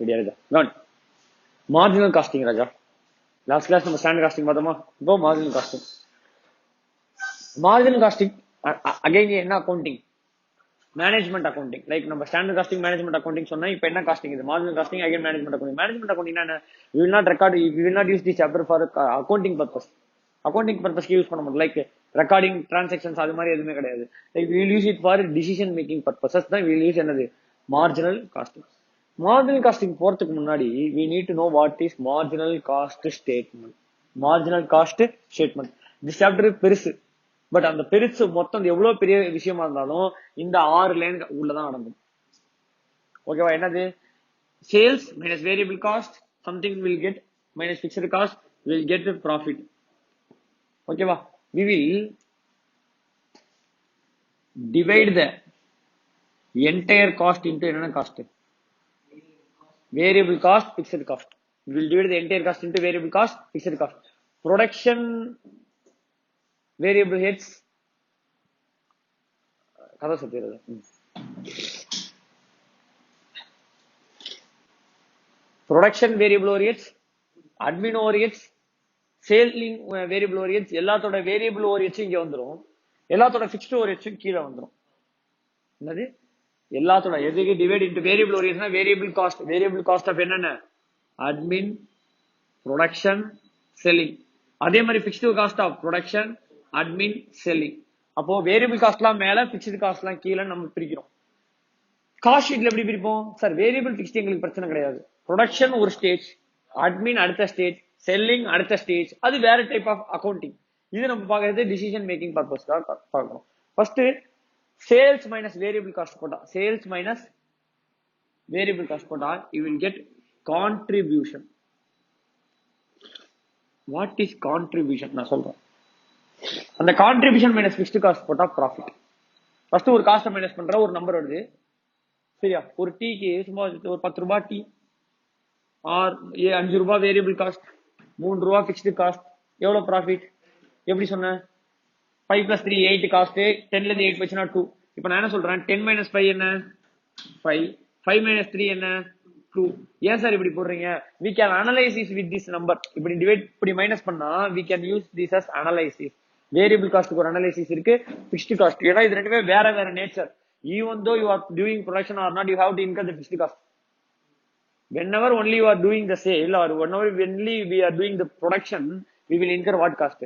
ரெடியா இருக்கா? Good. Marginal costing ராஜா. லாஸ்ட் கிளாஸ் நம்ம ஸ்டாண்டர்ட் காஸ்டிங் பார்த்தோமா? இப்போ marginal costing. Marginal costing again என்ன அக்கௌண்டிங்? Management accounting. லைக் நம்ம ஸ்டாண்டர்ட் காஸ்டிங் மேனேஜ்மெண்ட் அக்கௌண்டிங் சொன்னா இப்போ என்ன காஸ்டிங் இது? Marginal costing again management accounting. Management accounting என்ன? We will not record, we will not use the chapter for accounting purpose. Accounting பர்பஸ்க்கு use பண்ண முடியும். Like recording transactions அது மாதிரி எதுவுமே கிடையாது. Like we will use it for decision making purposes தான் we will use என்னது? Marginal costing. மார்ஜினல் காஸ்டிங் போறதுக்கு முன்னாடி we need to know what is marginal cost statement. Marginal cost statement இந்த chapter பெருசு. பட் அந்த பெருசு மொத்தம் எவ்வளவு பெரிய விஷயமா இருந்தாலும் இந்த 6 லைன் உள்ளதான் நடக்கும். ஓகேவா? என்னது? Sales minus variable cost something will get minus fixed cost will get profit. ஓகேவா? we will divide the entire cost into என்னென்ன cost? Variable cost, fixed cost. We will divide the entire cost into variable cost, fixed cost. Production variable heads. கதை சொல்லிடுறது. Production variable overheads, admin overheads, selling variable overheads, எல்லாத்தோட variable overheads இங்க வந்துரும். எல்லாத்தோட fixed overheads கீழே வந்துரும். என்னது? எல்லாத்தோட எதுக்கு டிவைட் இன்டு வேரியபிள் ஓரியன்ட்னா வேரியபிள் காஸ்ட் ஆஃப் என்னென்ன? Admin, production, selling. அதே மாதிரி fixed cost of production, admin, selling. அப்போ வேரியபிள் காஸ்ட்லாம் மேல, பிக்ஸ்டு காஸ்ட்லாம் கீழே நம்ம பிரிக்கிறோம். காஸ்ட் ஷீட்ல எப்படி பிரிப்போம்? சார் வேரியபிள் பிக்ஸ்டு எங்களுக்கு பிரச்சனை கிடையாது. ப்ரொடக்ஷன் ஒரு ஸ்டேஜ், அட்மின் அடுத்த ஸ்டேஜ், செல்லிங் அடுத்த ஸ்டேஜ். அது வேற டைப் ஆஃப் அக்கௌண்டிங். இது நம்ம பார்க்கறது டிசிஷன் மேக்கிங் பர்பஸ்க்காக பார்க்கணும். First sales minus variable cost போட்டா, sales minus variable cost போட்டா you will get contribution. What is contribution? நான் சொல்றேன். அந்த contribution minus fixed cost போட்டா profit. ஃபர்ஸ்ட் ஒரு காஸ்ட் மைனஸ் பண்ற ஒரு நம்பர் வருது. சரியா? ஒரு டீக்கு சும்மா ஒரு 10 ரூபாய் டீ ஆர் 5 ரூபாய் வேரியபிள் காஸ்ட், 3 ரூபாய் ஃபிக்ஸ்டு காஸ்ட், எவ்வளவு ப்ராஃபிட்? எப்படி சொன்ன? 5 plus 3 8 காஸ்ட், 10 ல இருந்து 8 போச்சுனா 2. இப்போ நான் என்ன சொல்றேன்? 10 minus 5 என்ன? 5. 5 minus 3 என்ன? 2. ஏன் சார் இப்படி போடுறீங்க? we can analyze this with this number. இப்படி டிவைட் இப்படி மைனஸ் பண்ணா we can use this as analysis. Variable காஸ்ட்க்கு ஒரு அனலைசிஸ் இருக்கு, ஃபிக்ஸ்டு காஸ்ட். ஏன்னா இது ரெண்டுமே வேற வேற nature. even though you are doing production or not, you have to incur the fixed cost. Whenever only you are doing the sale or whenever only we are doing the production, we will incur what cost?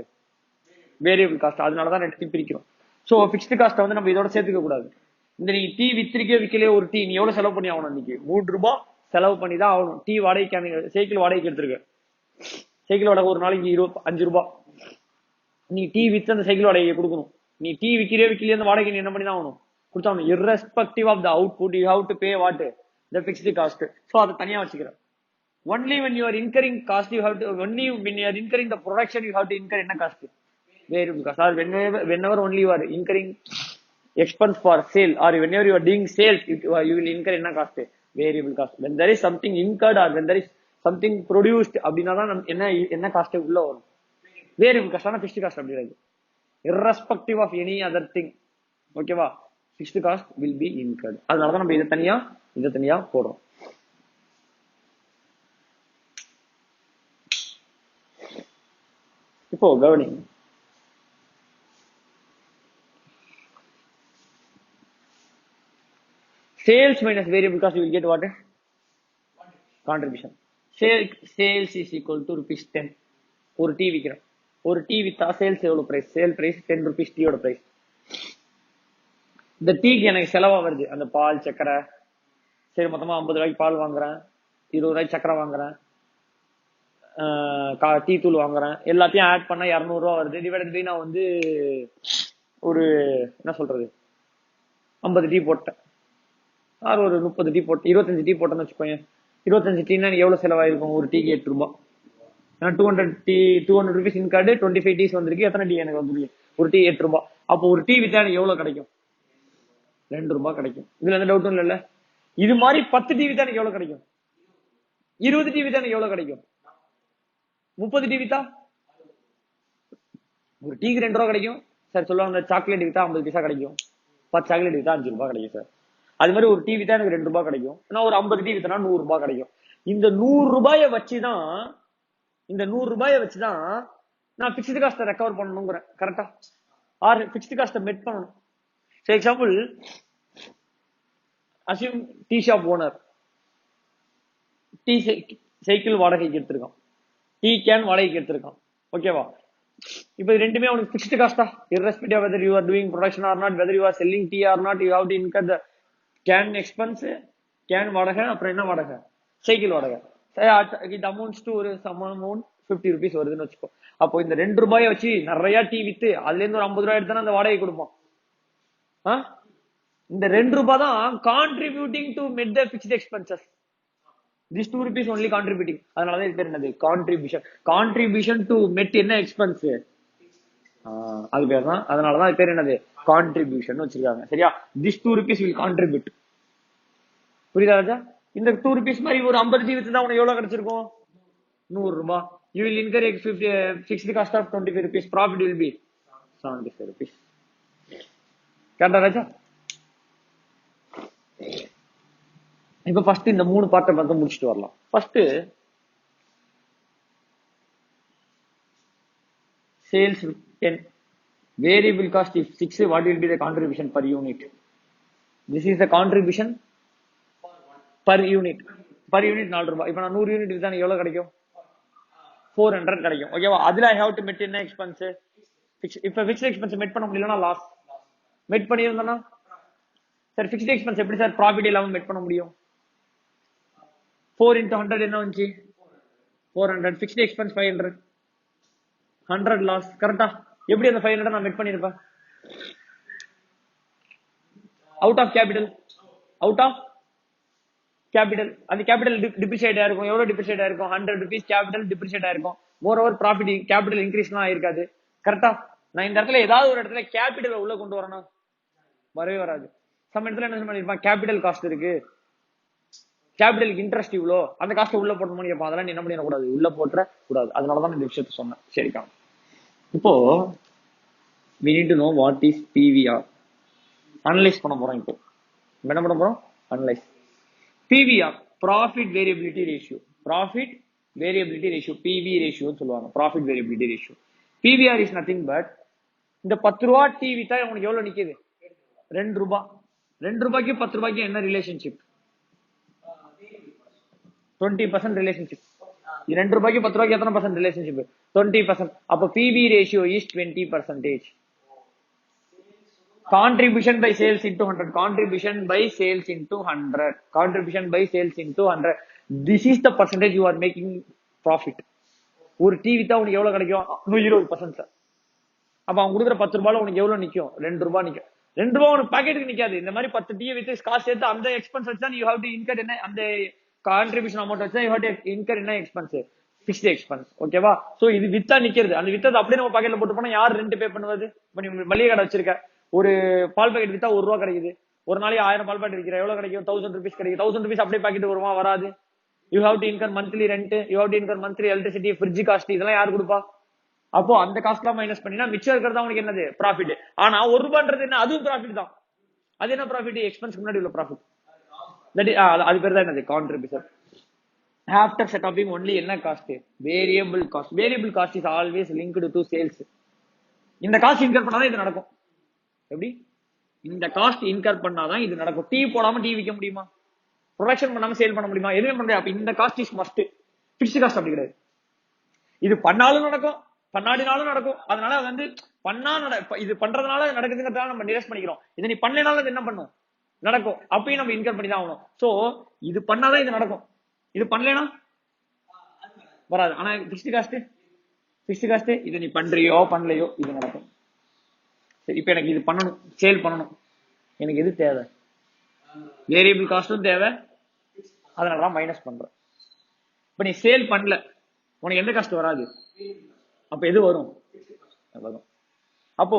Variable cost. அதனாலதான் ரெண்டு பிரிக்கிறோம். So fixed cost வந்து நம்ம இதோட சேர்த்துக்க கூடாது. இந்த நீ டீ விக்கலையே ஒரு டீ நீ எவ்வளவு செலவு பண்ணி ஆகணும்? இன்னைக்கு 3 ரூபாய் செலவு பண்ணி தான் ஆகணும். டீ வாடகைக்கு சைக்கிள் வாடகைக்கு எடுத்துருக்க. சைக்கிள் வாடகை ஒரு நாளைக்கு 5 ரூபாய். நீ டீ வித்து அந்த சைக்கிள் வாடகையை கொடுக்கணும். நீ டீ விக்கலையே அந்த வாடகை நீ என்ன பண்ணி தான் ஆகணும்? கொடுத்தாகணும். irrespective of the output you have to pay what? The fixed cost. So அதை தனியா வச்சுக்கிறேன். only when you are incurring cost you have to, only when you are incurring the production you have to incur என்ன cost? Variable cost. Or whenever only you are incurring expense for sale or whenever you are doing sales, you will incur என்ன cost? Variable cost. When there is something incurred or when there is something produced, அப்படின்னா தான் என்ன cost உள்ள வரும்? Variable cost. ஆனா fixed cost அப்படி இருக்கு. irrespective of any other thing. ஓகேவா? Fixed cost will be incurred. அதனால தான் நம்ம இதை தனியா போடுறோம். இப்போ கவனிங்க. Sales minus variable cost, you will get what? Contribution. Sales is equal to ₹10. ஒரு டீ விற்கிறோம். ஒரு டீ வித்தா சேல்ஸ் எவ்வளவு பிரைஸ்? சேல் பிரைஸ் 10 rupees டீயோட பிரைஸ். இந்த டீக்கு எனக்கு செலவா வருது. அந்த பால், சக்கரை. சரி, மொத்தமா 50 ரூபாய்க்கு பால் வாங்குறேன், 20 ரூபாய்க்கு சக்கரை வாங்குறேன், டீ தூள் வாங்குறேன். எல்லாத்தையும் ஆட் பண்ணா 200 ரூபா வருது. டிவைடட் பை நான் வந்து ஒரு என்ன சொல்றது 50 டீ போட்டேன். ஒரு 30 டீ போட்டு 25 டீ போட்டேன்னு வச்சுக்கோங்க. 25 டீனா எவ்வளவு செலவாயிருக்கும்? ஒரு டீக்கு 8 ரூபாய். 200 rupees இன்கார்டு, 25 டீஸ் வந்திருக்கு. எத்தனை டீ எனக்கு வந்துருக்கு? ஒரு டீ 8 ரூபாய். அப்போ ஒரு டீ வித்தா எனக்கு எவ்வளவு கிடைக்கும்? 2 ரூபாய் கிடைக்கும். இதுல எந்த டவுட்டும் இல்ல. இது மாதிரி 10 டீ வித்தா எனக்கு எவ்வளவு கிடைக்கும்? 20 டீ வித்தா எனக்கு எவ்வளவு கிடைக்கும்? 30 டீ வித்தா ஒரு டீக்கு 2 ரூபாய் கிடைக்கும். சார் சொல்லுவாங்க சாக்லேட் வித்தா 50 பைசா கிடைக்கும். 10 சாக்லேட் வித்தா 5 ரூபாய் கிடைக்கும் சார். அது மாதிரி ஒரு டீ வித்தா எனக்கு 2 ரூபாய் கிடைக்கும். நான் ஒரு 50 டீ வித்தனா 100 ரூபாய் கிடைக்கும். இந்த 100 ரூபாயை வச்சுதான் நான் பிக்ஸ்டு காஸ்ட்டை ரெக்கவர் பண்ணணுங்கிறேன். கரெக்டா? ஆர் பிக்ஸ்டு காஸ்ட்டை மெட் பண்ணணும். For example, assume tea shop owner tea cycle வாடகைக்கு எடுத்திருக்கான், டீ கேன் வாடகைக்கு எடுத்திருக்கான். ஓகேவா? இப்போ ரெண்டுமே அவனுக்கு fixed காஸ்டா, irrespective of whether you are doing production or not, whether you are selling tea or not, you have to incur the can expense, can வாடகை, அப்புறம் என்ன வாடகை, சைக்கிள் வாடகை. இது அமௌண்ட்ஸ் டு ஒரு சம் அமௌண்ட் 50 rupees வருதுன்னு வச்சுக்கோ. அப்போ இந்த 2 ரூபாயை வச்சு நிறைய டீ வித்து அதுல இருந்து ஒரு 50 ரூபாய் எடுத்தானே அந்த வாடகை கொடுப்போம். இந்த 2 ரூபாய் தான் கான்ட்ரிபியூட்டிங் டு மெட் த fixed expenses. This 2 rupees only contributing. அதனாலதான் இது பேர் என்னது? கான்ட்ரிபியூஷன் டு மெட் என்ன எக்ஸ்பென்ஸ், அது பேர் தான். அதனாலதான் இது பேர் என்னது? கான்ட்ரிபியூஷன் வச்சிருக்காங்க. சரியா? This 2 rupees will contribute. புரியுதா ராஜா? இந்த 2 rupees மாதிரி ஒரு 50 டீ வித்து தான் உனக்கு எவ்வளவு கிடைச்சிருக்கும்? 100 ரூபாய். You will incur fixed cost of 25 rupees. Profit will be 75 rupees. கரெக்டா ராஜா? இப்ப ஃபர்ஸ்ட் இந்த 3 பார்ட்டை பார்த்து முடிச்சுட்டு வரலாம். First sales 10, variable cost if 6, what will be the contribution per unit? This is the contribution per unit. Per unit 4 ரூபாய். இப்ப நான் 100 யூனிட் வித்தா எவ்வளவு கிடைக்கும்? 400 கிடைக்கும். ஓகேவா? அதுல I have to met என்ன எக்ஸ்பென்ஸ்? இப்ப ஃபிக்ஸ்ட் எக்ஸ்பென்ஸ் மெட் பண்ண முடியலன்னா லாஸ். மெட் பண்ணியிருந்தா சார் ஃபிக்ஸ்ட் எக்ஸ்பென்ஸ் எப்படி சார் ப்ராஃபிட் இல்லாம மெட் பண்ண முடியும்? 4 into 100 என்ன வந்துச்சு? 400. Fixed expense 500. 100 லாஸ். கரெக்டா? எப்படி அந்த 500 நான் மெட் பண்ணிருப்பேன்? Out of capital. அந்த கேபிட்டல் டிப்ரிஷியேட் ஆயிருக்கும். எவ்வளவு டிப்ரிஷியேட் ஆயிருக்கும்? 100 rupees கேபிட்டல் டிப்ரிஷியேட் ஆயிருக்கும். மோர் ஓவர் ப்ராஃபிட் கேபிட்டல் இன்க்ரீஸ்லாம் ஆயிருக்காது. கரெக்டா? நான் இந்த இடத்துல ஏதாவது ஒரு இடத்துல கேபிட்டல் உள்ள கொண்டு வரணும், வரவே வராது. சம் இடத்துல என்ன பண்ணிருப்பான்? கேபிட்டல் காஸ்ட் இருக்கு, கேபிட்டலுக்கு இன்ட்ரெஸ்ட் இவ்வளோ, அந்த காஸ்ட் உள்ள போடணும்னு கேட்பான். அதெல்லாம் என்ன பண்ணிடக்கூடாது, உள்ள போட்டுற கூடாது. அதனாலதான் இந்த விஷயத்த சொன்னேன். சரிக்கா? இப்போ we need to know what is PVR. Analyse பண்ண போறோம். இப்போ என்ன பண்ண போறோம்? Analyse. PVR, profit variability ratio. PV ரேஷியோன்னு சொல்லுவாங்க. Profit variability ratio. PVR is nothing but இந்த 10 ரூபாய் டீ வித்தா உனக்கு எவ்வளவு நிக்குது? 2 ரூபாய். 2 ரூபாய்க்கு 10 ரூபாய்க்கு என்ன ரிலேஷன்ஷிப்? 20% ரிலேஷன்ஷிப். 2 ரூபாய்க்கு 10 ரூபாய்க்கு எத்தனை பர்சன்ட் ரிலேஷன்ஷிப்? 20%. அப்ப PV ratio is 20%. Contribution by sales into 100. Contribution by sales into 100. This is the percentage you are making profit. ஒரு டீ வித்தா உனக்கு எவ்வளவு கிடைக்கும்? 20%. அப்ப அவங்க கொடுக்குற 10 ரூபாயில உனக்கு எவ்வளவு நிக்கும்? 2 ரூபாய் நிக்கும். 2 ரூபாய் உனக்கு பாக்கெட்டுக்கு நிக்காது. இந்த மாதிரி 10 டீ வித்து காசு சேர்த்து அந்த எக்ஸ்பென்ஸ் வச்சா யூ ஹேவ் டு இன்கர் என்ன? அந்த கான்ட்ரிபியூஷன் அமௌண்ட் வச்சா யூ ஹேவ் டு இன்கர் என்ன எக்ஸ்பென்ஸ்? Fixed expense. ஓகேவா? சோ இது வித்தா நிக்கிறது. அந்த வித்தது அப்படியே நம்ம பாக்கெட்ல போட்டு போனா யார் ரெண்ட் பே பண்ணுவது? இப்ப நீ மளிகை கடை வச்சிருக்க, ஒரு பால் பாக்கெட் வித்தா 1 ரூபா கிடைக்குது. ஒரு நாளைக்கு 1000 பால் பாக்கெட் விற்கிற, எவ்வளவு கிடைக்கும்? 1000 rupees கிடைக்கும். 1000 rupees அப்படியே பாக்கெட் வருமா? வராது. You have to in her monthly rent, you have to in her monthly electricity, fridge cost, இதெல்லாம் யார் கொடுப்பா? அப்போ அந்த காஸ்ட்லாம் மைனஸ் பண்ணினா மிச்சம் இருக்கிறது அவனுக்கு என்னது? ப்ராஃபிட். ஆனா 1 ரூபான்றது என்ன? அதுவும் ப்ராஃபிட் தான். அது என்ன ப்ராஃபிட்? எக்ஸ்பென்ஸ் முன்னாடி உள்ள ப்ராஃபிட். அது பேர் தான் என்னது? கான்ட்ரிபியூஷன். ஆஃப்டர் செட்டப்பிங் ஒன்லி என்ன cost? Variable cost. Variable cost is always linked to sales. இந்த காஸ்ட் இன்கர் பண்ணாதான் இது நடக்கும். எப்படி? இந்த காஸ்ட் இன்கர் பண்ணாதான் இது நடக்கும். டீ போடாம டீ விற்க முடியுமா? ப்ரொடக்ஷன் பண்ணாம சேல் பண்ண முடியுமா? எதுவுமே பண்ண முடியாது. அப்ப இந்த cost is must. Fixed cost அப்படி கிடையாது. இது பண்ணாலும் நடக்கும், பண்ணாடினாலும் நடக்கும். அதனால வந்து இது பண்றதுனால நடக்குதுங்கிறதால நம்ம நிரேஸ் பண்ணிக்கிறோம். இதை நீ பண்ணனால அது என்ன பண்ணும்? நடக்கும். அப்பயும் நம்ம இன்கர் பண்ணி தான் ஆகணும். சோ இது பண்ணாதான் இது நடக்கும், இது பண்ணலனா வராது. ஆனா பிக்ஸ்ட் காஸ்ட் இதை நீ பண்றியோ பண்ணலையோ இது நடக்கும். சரி, இப்ப எனக்கு இது பண்ணணும், சேல் பண்ணணும். எனக்கு எது தேவை? வேரியபிள் காஸ்டும் தேவை. அதனாலதான் மைனஸ் பண்றேன். இப்ப நீ சேல் பண்ணல, உனக்கு எந்த காஸ்ட் வராது. அப்ப எது வரும்? வரும். அப்போ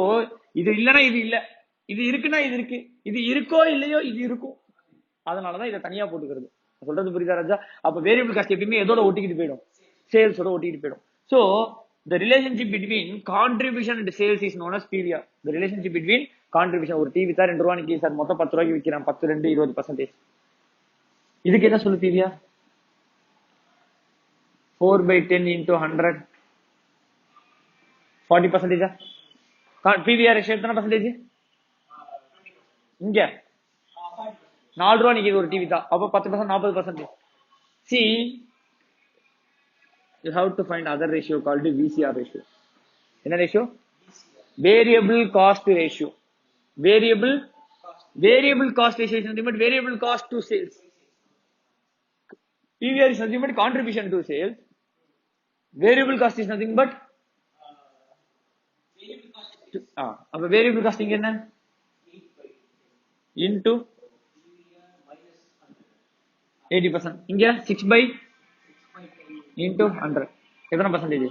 இது இல்லைன்னா இது இல்ல, இது இருக்குன்னா இது இருக்கு, இது இருக்கோ இல்லையோ இது இருக்கும். அதனாலதான் இதை தனியா போட்டுக்கிறது. சொல்றது புரியுதா ராஜா? அப்ப வேரியபிள் காஸ்ட் எப்பயுமே எதோட ஒட்டிக்கிட்டு போயிடும்? சேல்ஸோட ஒட்டிக்கிட்டு போயிடும். So the relationship between contribution and sales is known as PVR. The relationship between contribution, ஒரு டீ வித்தா 2 ரூபாய் நிக்கி சார், மொத்தம் 10 ரூபாய்க்கு விற்கிறேன், 10, 2, 20%. இதுக்கு என்ன சொல்லு? PVR. 4 by 10 into 100 40%. PVR ratio எத்தனை பர்சன்டேஜ்? இங்க 4 ரூபா நிக்குது ஒரு டிவி தான். அப்போ 10% 40%. See, you have to find other ratio called VCR ratio. என்ன ratio? Variable cost ratio. Variable cost ratio is nothing but variable cost to sales. PVR is nothing but contribution to sales. Variable cost is nothing but அப்ப variable cost இங்க என்ன? into 80%. இங்க 6 by into 100 எத்தனை percentage?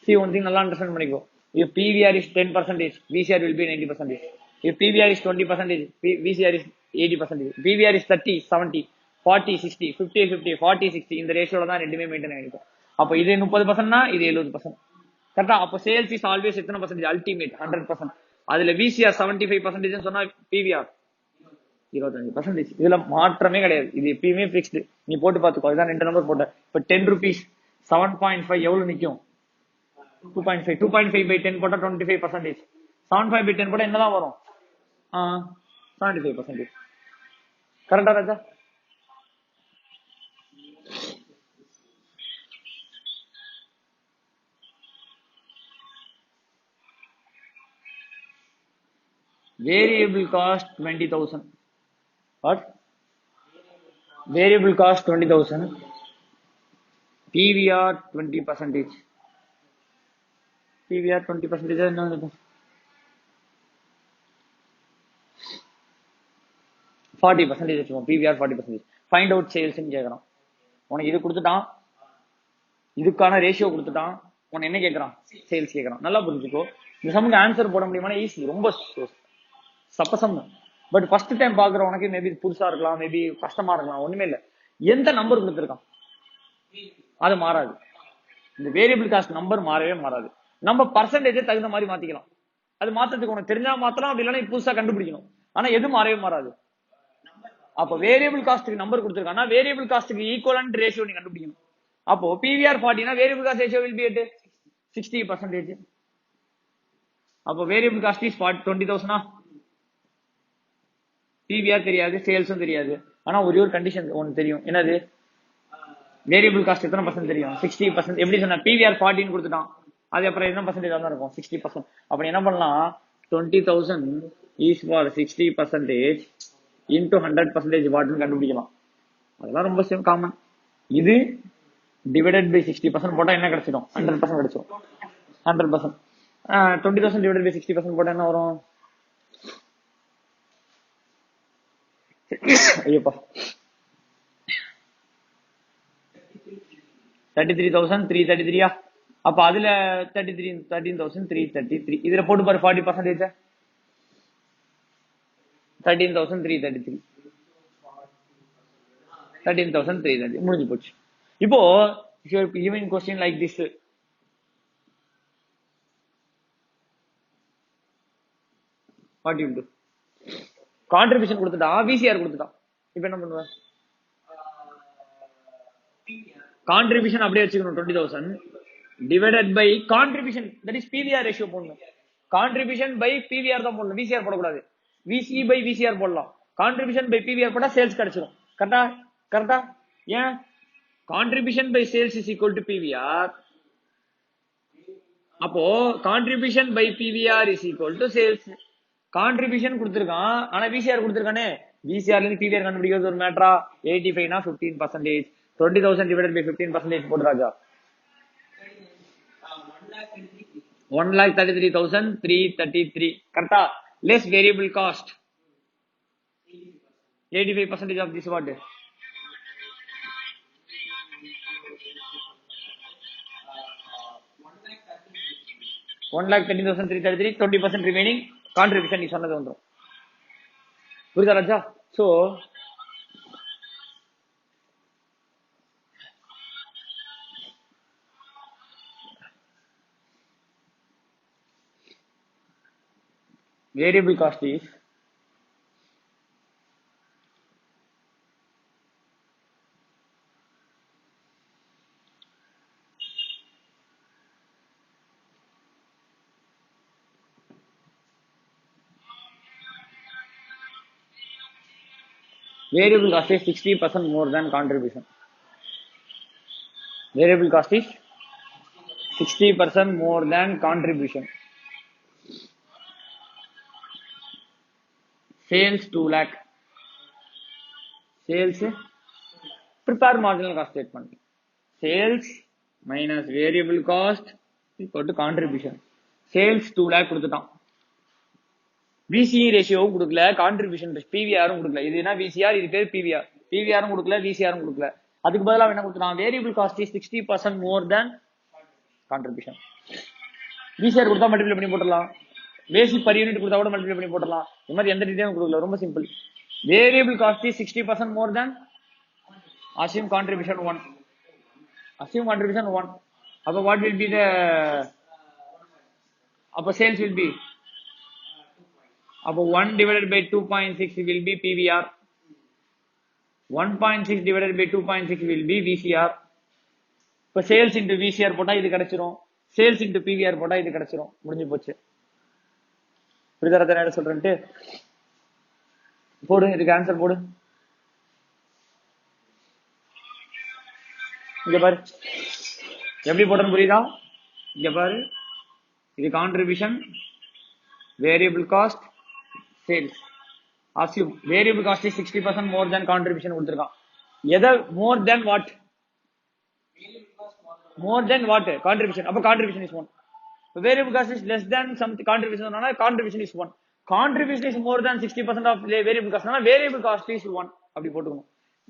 See, one thing நல்லா understand பண்ணிக்கோ. If PVR is 10%, VCR will be 90%. If PVR is 20%, VCR is 80%. PVR is 30, 70, 40, 60, 50, 50, 40, 60 இந்த ரேஷியோல தான் ரெண்டுமே மெயின்டைன் ஆகிருக்கும். அப்போ இது 30%னா இது 70%. கரெக்டா? அப்போ சேல்ஸ் இஸ் ஆல்வேஸ் எத்தனை பர்சன்டேஜ்? அல்டிமேட் 100%. அதுல VCR 75% சொன்னா PVR 25%. இதுல மாற்றமே கிடையாது. இது எப்பயுமே பிக்ஸ்டு. நீ போட்டு பாத்துக்கோ. இதான் 2 நம்பர் போட்ட. இப்ப 10 rupees 7.5 எவ்வளவு நிக்கும்? 2.5. 2.5 by 10 போட்டா 25%. 75 by 10 போட்டா என்னதான் வரும்? 75%. கரெக்டா ராஜா? Variable cost 20,000. What? Variable cost 20,000. PVR 20%. PVR 20% என்ன? 40% வச்சுக்கோம். PVR 40%. ஃபைண்ட் அவுட் சேல்ஸ் கேட்கறான். உனக்கு இது கொடுத்துட்டான், இதுக்கான ரேஷியோ கொடுத்துட்டான். உனக்கு என்ன கேட்கறான்? சேல்ஸ் கேட்கறான். நல்லா புரிஞ்சுக்கோ. இந்த சம்முக்கு ஆன்சர் போட முடியுமா? ஈஸி, ரொம்ப சப்பசம். பட் ஃபர்ஸ்ட் டைம் பாக்குற உனக்கு மேபி புதுசா இருக்கலாம், மேபி கஷ்டமா இருக்கலாம். ஒண்ணுமே இல்ல. எந்த நம்பர் கொடுத்துருக்கான் அது மாறாது. இந்த வேரியபிள் காஸ்ட் நம்பர் மாறவே மாறாது. நம்ம பர்சன்டேஜ் தகுந்த மாதிரி மாத்திக்கலாம். அது மாத்ததுக்கு உனக்கு தெரிஞ்சா மாத்தலாம், அப்படி இல்லைன்னா புதுசா கண்டுபிடிக்கணும். ஆனா எது மாறவே மாறாது. அப்போ வேரியபிள் காஸ்ட்டுக்கு நம்பர் கொடுத்துருக்கானா வேரியபிள் காஸ்ட்டுக்கு ஈக்குவலன்ட் ரேஷியோ நீ கண்டுபிடிக்கணும். அப்போ PVR 40 variable cost ratio will be at 60%. அப்போ வேரியபிள் காஸ்ட் இஸ் 20,000. PVR தெரியாது, சேல்ஸும் தெரியாது. ஆனா ஒரே ஒரு கண்டிஷன் ஒன்னு தெரியும். என்னது? வேரியபிள் காஸ்ட் எத்தனை பர்சன்ட் தெரியும்? 60%. எப்படி சொன்ன? PVR 40 கொடுத்துட்டான். அது அப்புறம் என்ன பர்சன்டேஜ் தான் இருக்கும்? 60%. அப்ப என்ன பண்ணலாம்? 20,000 is for 60% into 100% வாட்னு கண்டுபிடிக்கலாம். அதெல்லாம் ரொம்ப காமன். இது டிவைடட் பை 60% போட்டா என்ன கிடைச்சிடும்? 100% கிடைச்சிடும். 100%. 20,000 டிவைடட் பை 60% போட்டா என்ன வரும்? ஐயப்பா, 33,333. அப்ப அதுல 13,333. இதுல போட்டு பாரு 40%. 13,333. 13,330 முடிஞ்சு போச்சு. இப்போ even question like this, what you to? Contribution கொடுத்துட்டான், VCR கொடுத்துட்டான். இப்ப என்ன பண்ணுவ? கான்ட்ரிபியூஷன் அப்படியே வச்சுக்கணும். 20,000 divided by contribution, that is PVR ratio போடணும். கான்ட்ரிபியூஷன் பை PVR தான் போடணும், VCR போடக்கூடாது. VC பை VCR போடலாம். கான்ட்ரிபியூஷன் பை PVR போட்டா சேல்ஸ் கிடைச்சிடும். கரெக்டா? கரெக்டா? ஏன்? Contribution by sales is equal to PVR. அப்போ contribution by PVR is equal to sales. Contribution கொடுத்துருக்கான், ஆனா VCR கொடுத்துருக்கானே. VCR இருந்து PVR கண்டுபிடிக்கிறது ஒரு மேட்டரா? 85 னா 15%. 20,000 divided by 15% போடு ராஜா. 1,33,333. கரெக்டா? Less variable cost 85% of this what? 1,13,333. 20% remaining contribution நீ சொன்னது வந்துடும். புரியுதா ராஜா? So variable cost is Variable cost is 60% more than contribution. Variable cost is 60% more than contribution. Sales 2 lakh. Sales, prepare marginal cost statement. Sales minus variable cost equal to contribution. Sales 2 lakh கொடுத்துட்டான். VCE ratio கொடுக்கல, contribution PVR கொடுக்கல. இது என்ன VCR, இது பேர் PVR. PVR கொடுக்கல, VCR கொடுக்கல. அதுக்கு பதிலா என்ன கொடுத்துட்டான்? Variable cost is 60% more than contribution. VCR கொடுத்தா மல்டிப்ளை பண்ணி போட்டுடலாம். பேசிக் பர் யூனிட் கொடுத்தா கூட மல்டிப்ளை பண்ணி போட்டுடலாம். இந்த மாதிரி எந்த டீடைலும் கொடுக்கல, ரொம்ப simple. Variable cost is 60% more than, assume contribution 1. Assume contribution 1. Appo what will be the, appo sales will be, appo 1 divided by 2.6 will be PVR. 1.6 divided by 2.6 will be VCR. இப்போ sales into VCR போட்டா இது கிடைச்சிரும், sales into PVR போட்டா இது கிடைச்சிரும், முடிஞ்சு போச்சு. புரியுதா என்ன சொல்றேன்ட்டு? போடு, இதுக்கு ஆன்சர் போடு. இங்க பாரு எப்படி போட்டேன்னு புரியுதா? இங்க பாரு, இது contribution, variable cost, sales. Assume variable cost is 60% more than contribution கொடுத்துருக்கான். எதை more than what? More than what? Contribution. அப்ப contribution is 1. Variable cost is less than some contribution, contribution is 1. Contribution is more than 60% of variable cost, variable cost is 1 அப்படி போட்டுக்கணும்.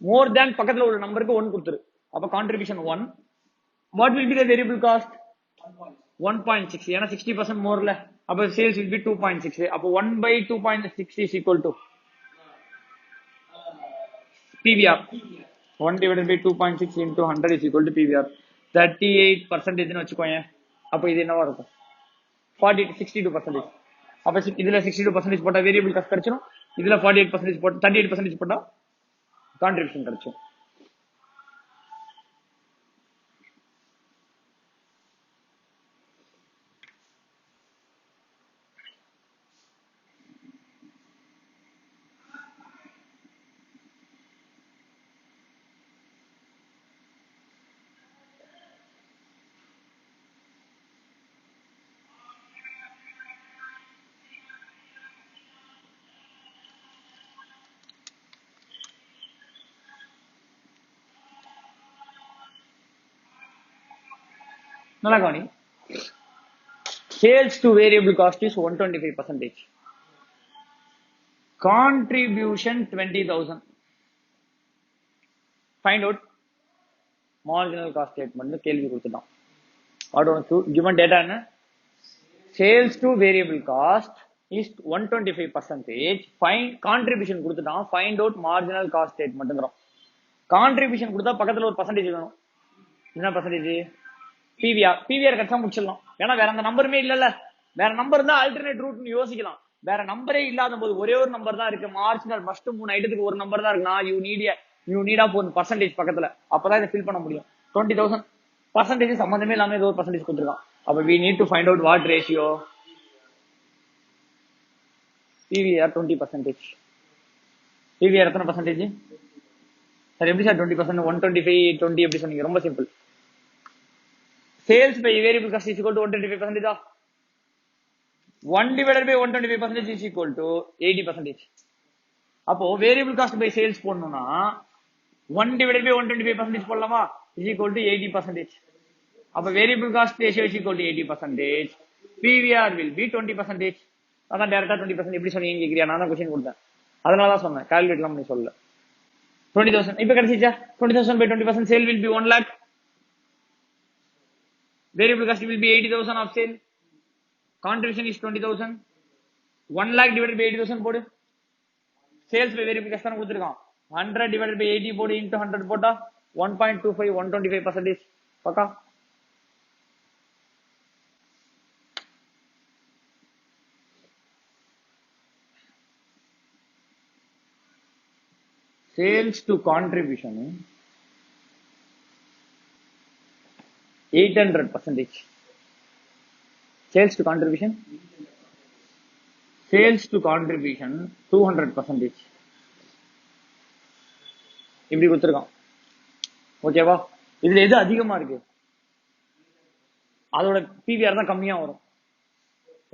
மோர் தேன் பக்கத்துல உள்ள நம்பருக்கு 1 கொடுத்துரு. அப்ப contribution 1. What will be the variable cost? 1.6. ஏன்னா 60% மோர்ல, அப்ப சேல்ஸ் will be 2.6. அப்ப 1 by 2.6 is equal to PVR. 1 divided by 2.6 into 100 is equal to PVR. 38% வச்சுக்கோங்க. அப்ப இது என்னவா இருக்கும்? 62%. அப்ப இதுல 62% போட்டா வேரியபிள் காஸ்ட் கிடைச்சிடும், இதுல 48% போட்டா 38% போட்டா கான்ட்ரிபியூஷன் கிடைச்சிடும். நல்லா கவனி. Sales to variable cost is 125%. Contribution 20,000. Find out marginal cost statement கேள்வி கொடுத்துட்டான். கிவன் டேட்டா என்ன? Sales to variable cost is 125%. Contribution கொடுத்துட்டான். ஃபைண்ட் அவுட் மார்ஜினல் காஸ்ட் ஸ்டேட்மெண்ட்ங்கிறோம். கான்ட்ரிபியூஷன் கொடுத்தா பக்கத்துல ஒரு பர்சன்டேஜ் வேணும். என்ன பர்சன்டேஜ்? பிவிஆர். பிவிஆர் கிடைச்சா முடிச்சிடலாம். ஏன்னா வேற அந்த நம்பருமே இல்லல்ல. வேற நம்பர் இருந்தா ஆல்டர்னேட் ரூட் யோசிக்கலாம். வேற நம்பரே இல்லாத போது ஒரே ஒரு நம்பர் தான் இருக்கு. மார்ஜினல் ஃபர்ஸ்ட் 3 ஐட்டத்துக்கு ஒரு நம்பர் தான் இருக்குன்னா யூ நீட் ஆஃப் ஒரு பர்சன்டேஜ் பக்கத்துல. அப்பதான் இதை ஃபில் பண்ண முடியும். 20,000 பர்சன்டேஜ் சம்பந்தமே இல்லாம ஏதோ ஒரு பர்சன்டேஜ் கொடுத்துருக்கான். அப்ப we need to find out what ratio. PVR 20%. PVR எத்தனை பர்சன்டேஜ் சார்? எப்படி சார் 20%? 125 20 எப்படி சொன்னீங்க? ரொம்ப simple. Sales by variable cost is equal to 125%. 1 divided by 125% is equal to 80%. அப்போ variable cost by sales போடணும்னா 1 divided by 125% போடலாமா? is equal to 80%. அப்போ variable cost ratio is equal to 80%. PVR will be 20%. அதான் டைரக்டா 20% எப்படி சொன்னீங்க கேக்குறியா? நான் தான் क्वेश्चन கொடுத்தேன். அதனால தான் சொன்னேன், கால்குலேட்லாம் பண்ணி சொல்லல. 20,000 இப்போ கிடைச்சிச்சா? 20,000 by 20% sale will be 1 lakh. Variable cost will be 80,000 of sale. Contribution is 20,000. 1 lakh divided by 80,000 போடு. Sales by variable cost தான கொடுத்திருக்கான். 100 divided by 80 போடு into 100 போட்டா 1.25 125%. பக்கா? Sales to contribution 800%. Sales to contribution 200%. இப்படி கொடுத்துருக்கான். ஓகேவா? இதுல எது அதிகமா இருக்கு? அதோட பிவிஆர் தான் கம்மியா வரும்.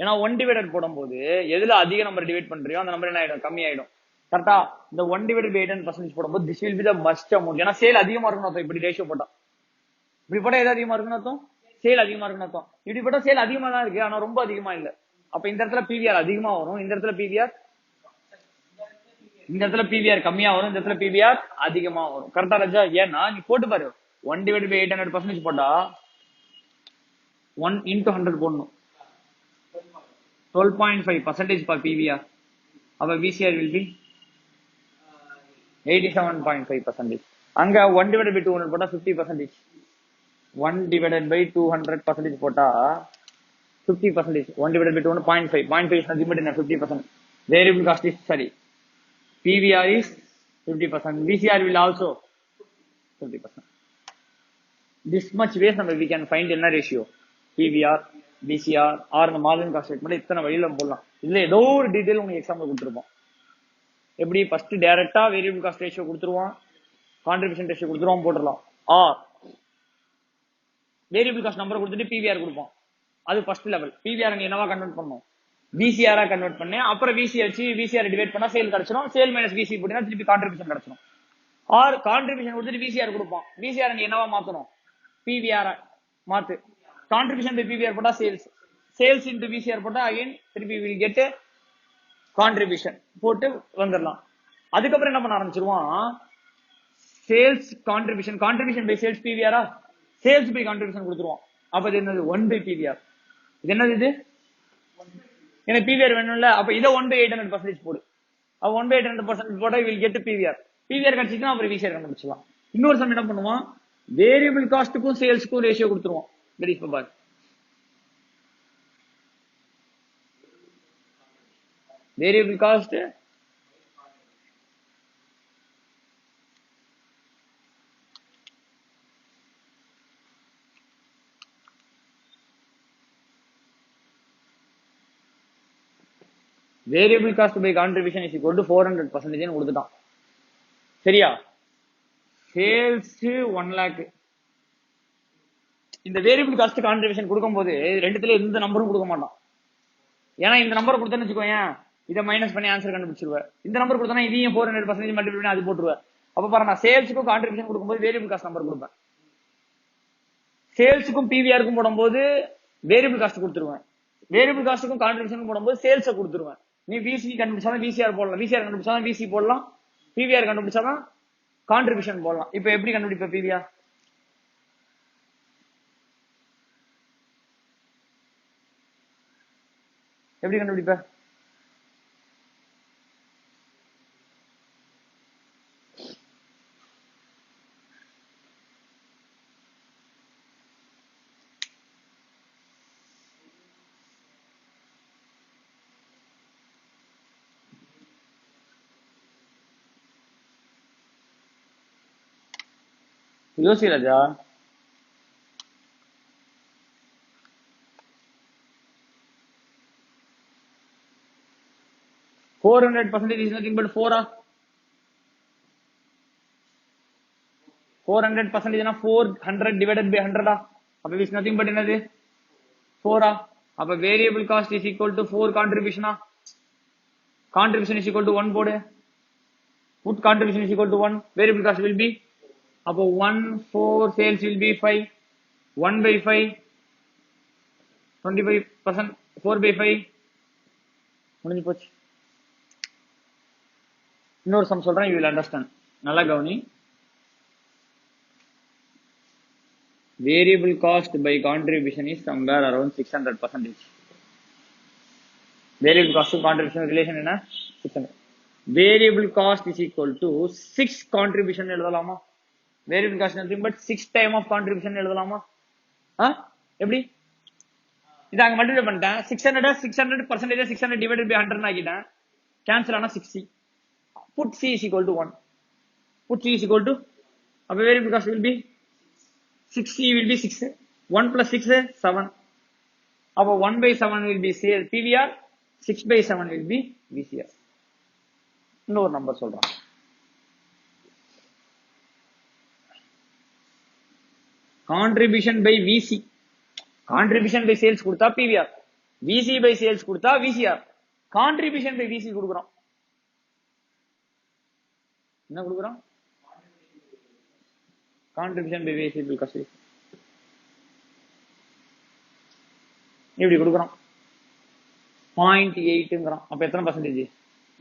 ஏன்னா 1 டிவைடட் போடும்போது எதுல அதிக நம்பர் டிவைட் பண்றியோ அந்த நம்பர் என்ன ஆயிடும்? கம்மி ஆயிடும். கரெக்டா? இந்த 1 டிவைடட் பை 8% போடும்போது this will be the must amount. ஏன்னா சேல் அதிகமா இருக்குன்னு அர்த்தம். இப்படி ரேஷியோ போட்டா, இப்படி போட்டா எது அதிகமா இருக்குன்னு அர்த்தம்? சேல் அதிகமா இருக்குன்னு அர்த்தம். இப்படி போட்டா சேல் அதிகமா தான் இருக்கு, ஆனா ரொம்ப அதிகமா இல்ல. அப்ப இந்த இடத்துல பிவிஆர் அதிகமா வரும், இந்த இடத்துல பிவிஆர் கம்மியா வரும், இந்த இடத்துல பிவிஆர் அதிகமா வரும். கரெக்டா ராஜா? ஏன்னா நீ போட்டு பாரு, 1 டிவைடட் பை 800% போட்டா 1 into 100 போடணும். 12.5% for PVR. Our VCR will be 87.5%. அங்க 1 divided by 200 போட்டா 50%. 1 divided by 200% போட்டா 50%. 1 divided by 200, 0.5. 0.5 is nothing but 50%. Variable cost is, sorry, PVR is 50%. VCR will also 50%. This much ways we can find என்ன ratio? PVR, VCR, or இந்த margin cost statement இத்தனை வழியில போடலாம். இதுல ஏதோ ஒரு டீடைல் உங்களுக்கு எக்ஸாம்பிள் கொடுத்துருப்போம். எப்படி? ஃபர்ஸ்ட் டைரக்டா வேரியபிள் காஸ்ட் ரேஷியோ கொடுத்துருவான், கான்ட்ரிபியூஷன் ரேஷியோ கொடுத்துருவான், போட்டுடலாம். ஆர் வேரியபிள் காஸ்ட் நம்பர் கொடுத்துட்டு பிவிஆர் கொடுப்போம். அது ஃபர்ஸ்ட் லெவல். பிவிஆர் என்னவா கன்வெர்ட் பண்ணும்? விசிஆரா கன்வெர்ட் பண்ணி அப்புறம் விசிஆர் வச்சு விசிஆர் டிவைட் பண்ணா சேல் கிடைச்சிடும். சேல் மைனஸ் விசி போட்டீங்கன்னா திருப்பி கான்ட்ரிபியூஷன் கிடைச்சிடும். ஆர் கான்ட்ரிபியூஷன் கொடுத்துட்டு விசிஆர் கொடுப்போம். விசிஆர் என்னவா மாத்தணும்? பிவிஆர் மாத்து. கான்ட்ரிபியூஷன் பை பிவிஆர் போட்டா சேல்ஸ், சேல்ஸ் இன்டு விசிஆர் போட்டா அகைன் திருப்பி வில் கெட் கான்ட்ரிபியூஷன் போட்டு வந்துடலாம். அதுக்கப்புறம் என்ன பண்ண ஆரம்பிச்சிருவான்? Sales contribution, contribution by sales பிவிஆரா, சேல்ஸ் பை கான்ட்ரிபியூஷன் கொடுத்துருவான். அப்ப இது என்னது? 1 by பிவிஆர். இது என்னது? இது எனக்கு பிவிஆர் வேணும்ல, அப்ப இதை 1 by 800% போடு. அப்ப 1 by 800% போட்டா வில் கெட் பிவிஆர். பிவிஆர் கிடைச்சிச்சுன்னா அப்புறம் விசிஆர் கண்டுபிடிச்சலாம். இன்னொரு சம் என்ன பண்ணுவான்? வேரியபிள் காஸ்ட்டுக்கும் சேல்ஸுக்கும் ரேஷியோ கொடுத்துருவான். வெரி பார், variable cost variable cost by contribution is equal to 400% கொடுத்துட்டான். சரியா? Sales 1 lakh. இந்த வேரியபிள் காஸ்ட் கான்ட்ரிபியூஷன் கொடுக்கும்போது ரெண்டுத்துல எந்த நம்பரும் கொடுக்க மாட்டான். ஏன்னா இந்த நம்பர் கொடுத்தேன்னு வச்சுக்கோங்க, இதை மைனஸ் பண்ணி ஆன்சர் கண்டுபிடிச்சிருவேன். இந்த நம்பர் கொடுத்தா இதையும் 400% மல்டிப்ளை பண்ணி அது போட்டுருவேன். அப்ப பாரு, நான் சேல்ஸுக்கும் கான்ட்ரிபியூஷன் கொடுக்கும்போது வேரியபிள் காஸ்ட் நம்பர் கொடுப்பேன், சேல்ஸுக்கும் பிவிஆருக்கும் போடும்போது வேரியபிள் காஸ்ட் கொடுத்துருவேன், வேரியபிள் காஸ்ட்டுக்கும் கான்ட்ரிபியூஷன் போடும்போது சேல்ஸை கொடுத்துருவேன். நீ விசி கண்டுபிடிச்சாலும் விசிஆர் போடலாம், விசிஆர் கண்டுபிடிச்சாலும் விசி போடலாம், பிவிஆர் கண்டுபிடிச்சாலும் கான்ட்ரிபியூஷன் போடலாம். இப்ப எப்படி கண்டுபிடிப்ப பிவிஆர்? எப்படி கண்டுபிடிப்ப? யோசி ராஜா. $400% is nothing but 4. 400% is 400 divided by 100. அப்ப is nothing but என்னது? 4. அப்ப variable cost is equal to 4 contribution. Contribution is equal to 1 போடு. Put contribution is equal to 1. Variable cost will be, அப்போ 1, 4, sales will be 5. 1 by 5, 25%. 4 by 5 முடிஞ்சு போச்சு. இன்னொரு some சொல்றேன், you will understand. நல்லா கவனி. Variable cost by contribution is somewhere around 600%. Variable cost to contribution relation என்ன? 600. Variable cost is equal to 6 contribution எழுதலாமா? Variable cost nothing but 6 time of contribution எழுதலாமா? எப்படி? இத அங்க மல்டிப்ளை பண்ணிட்டேன். 600 600% divided by 100 ஆக்கிட்டேன். கேன்சல் ஆனா 60. Put C is equal to 1. Put C is equal to, அப்ப variable cost will be 6C will be 6. 1 plus 6 7. அப்ப 1 by 7 will be sales PVR, 6 by 7 will be VCR. இன்னொரு number சொல்றேன். Contribution by VC. Contribution by sales கொடுத்தா PVR, VC by sales கொடுத்தா VCR. Contribution by VC கொடுக்குறோம். என்ன கொடுக்குறோம்? Contribution by variable cost இப்படி கொடுக்குறோம் 0.8ங்கிறோம். அப்ப எத்தனை பர்சன்டேஜ்?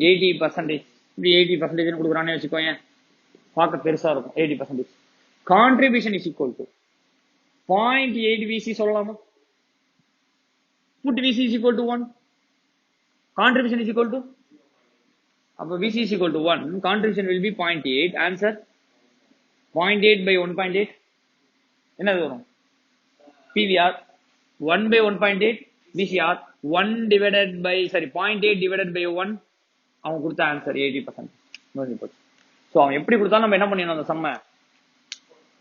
80%. இப்படி 80% கொடுக்குறான்னு வச்சுக்கோங்க, பார்க்க பெருசா இருக்கும். 80%. கான்ட்ரிபியூஷன் இஸ் ஈக்குவல் டு 0.8 விசி சொல்லலாமா? put vc is equal to 1, contribution is equal to, அப்ப vc is equal to 1, contribution will be 0.8. answer 0.8 by 1.8 என்னது வரும்? PVR 1 by 1.8 VCR 1 divided by 0.8 divided by 1. அவன் கொடுத்த ஆன்சர் 80%. ஸோ அவன் எப்படி கொடுத்தாலும் நம்ம என்ன பண்ணிடணும், அந்த சம்ம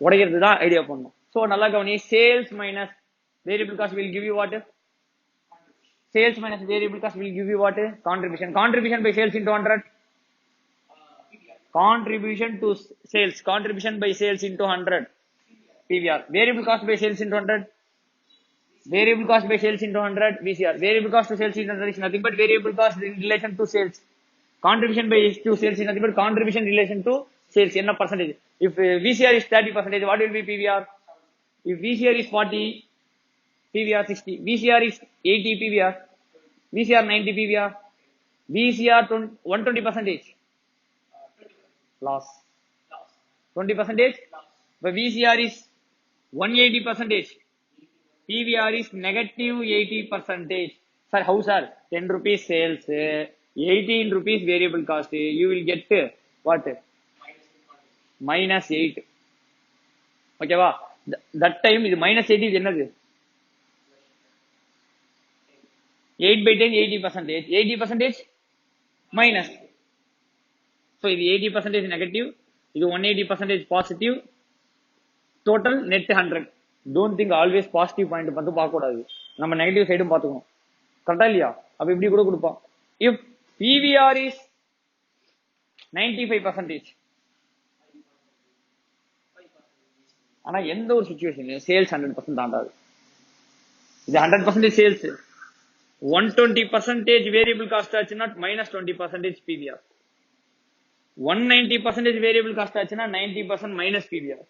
உடைக்கிறது தான் ஐடியா பண்ணணும். ஸோ நல்லா கவனி, sales minus variable cost will give you what? Sales minus variable cost will give you what? Contribution. Contribution by sales into 100. Contribution to sales. Contribution by sales into 100. PVR. Variable cost by sales into 100. Variable cost by sales into 100. VCR. Variable cost to sales into 100 is nothing but variable cost in relation to sales. Contribution by to sales is nothing but contribution in relation to sales. What percentage? If VCR is 30%, what will be PVR? If VCR is 40, PVR 60, VCR is 80, PVR, VCR 90, PVR, VCR 120% loss, 20%, but VCR is 180%, PVR is negative 80%. Sir, how sir? 10 rupees sales, 18 rupees variable cost, you will get what? -8. Okay, va? That time is -8 is என்னது? 8 by 10, 80%. 80% minus. So, இது 80% negative. இது 180% positive. Total net 100. Don't think always positive point வந்து பார்க்க கூடாது. நம்ம negative சைடும் பார்த்துக்கணும். கரெக்டா இல்லையா? அப்ப இப்படி கூட கொடுப்போம். If PVR is 95%. ஆனா எந்த ஒரு சிச்சுவேஷன்லயும் சேல்ஸ் 100% தாண்டாது. இது 100% சேல்ஸ். 120% variable cost ஆச்சுன்னா -20% PVR. 190% variable cost ஆச்சுன்னா 90% minus PVR.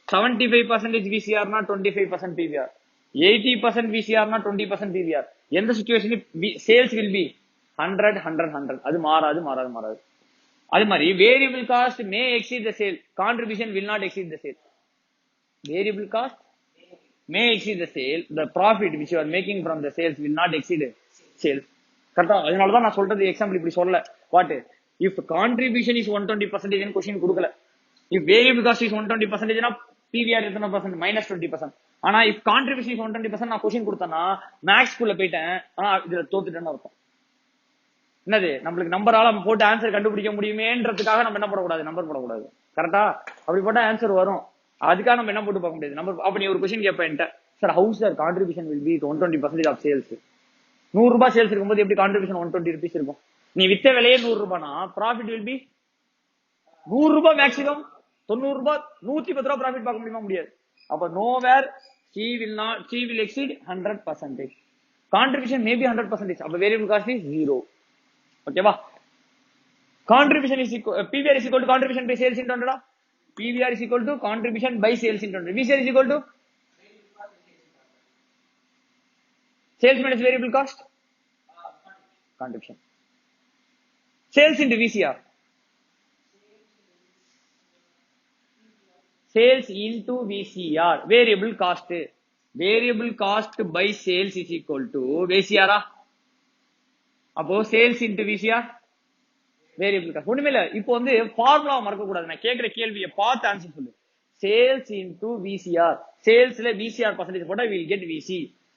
75% VCR னா 25% PVR. 80% VCR னா 20% PVR. எந்த சிச்சுவேஷன்ல சேல்ஸ் will be 100 100 100. அது மாறாது. அது மாதிரி variable cost may exceed the sale, contribution will not exceed the sale. Variable cost may exceed the sale, the profit which you are making from the sales will not exceed sales. கரெக்டா? அதனாலதான் நான் சொல்றது example இப்படி சொல்ல. What if contribution is 120% question கொடுக்கல. If variable cost is 120%, PVR எத்தனை percent? -20%. ஆனா if contribution is 120%, நான் கொஸ்டின் கொடுத்தேன்னா மேக்ஸ் குள்ள போயிட்டேன், ஆனா இதுல தோத்துட்டேன்னு இருக்கும். என்னது, நம்மளுக்கு நம்பரால போட்டு ஆன்சர் கண்டுபிடிக்க முடியுமேன்றதுக்காக நம்ம என்ன போடக்கூடாது, நம்பர் போடக்கூடாது. கரெக்டா? அப்படி போட்டா ஆன்சர் வரும். அதுக்காக நம்ம என்ன போட்டு பார்க்க முடியாது நம்பர். அப்ப நீ ஒரு கொஸ்டின் கேட்பேன், sir how sir contribution will be 120% of sales? 100 ரூபாய் சேல்ஸ் இருக்கும்போது எப்படி கான்ட்ரிபியூஷன் 120 rupees இருக்கும்? நீ வித்த விலையே 100 ரூபாய்னா ப்ராஃபிட் வில் பி 100 ரூபாய், மேக்ஸிமம் 90 ரூபாய், 110 ரூபாய் ப்ராஃபிட் பார்க்க முடியுமா? முடியாது. அப்ப nowhere she will exceed 100%. Contribution may be 100%. அப்ப variable cost is 0. ஓகேவா? Contribution is equal, PVR is equal to contribution by sales into 100. PVR is equal to contribution by sales into 100. VCR is equal to sales minus variable cost, contribution. Sales into VCR. Sales into VCR. Variable cost. Variable cost by sales is equal to VCR. அப்போ sales into VCR. Variable cost. ஒண்ணுமே இல்ல. இப்போ வந்து formula மறக்க கூடாது. நான் கேக்குற கேள்வியை பார்த்து ஆன்சர் சொல்லு. Sales into VCR. Salesல VCR percentage போட்டா we'll get VC.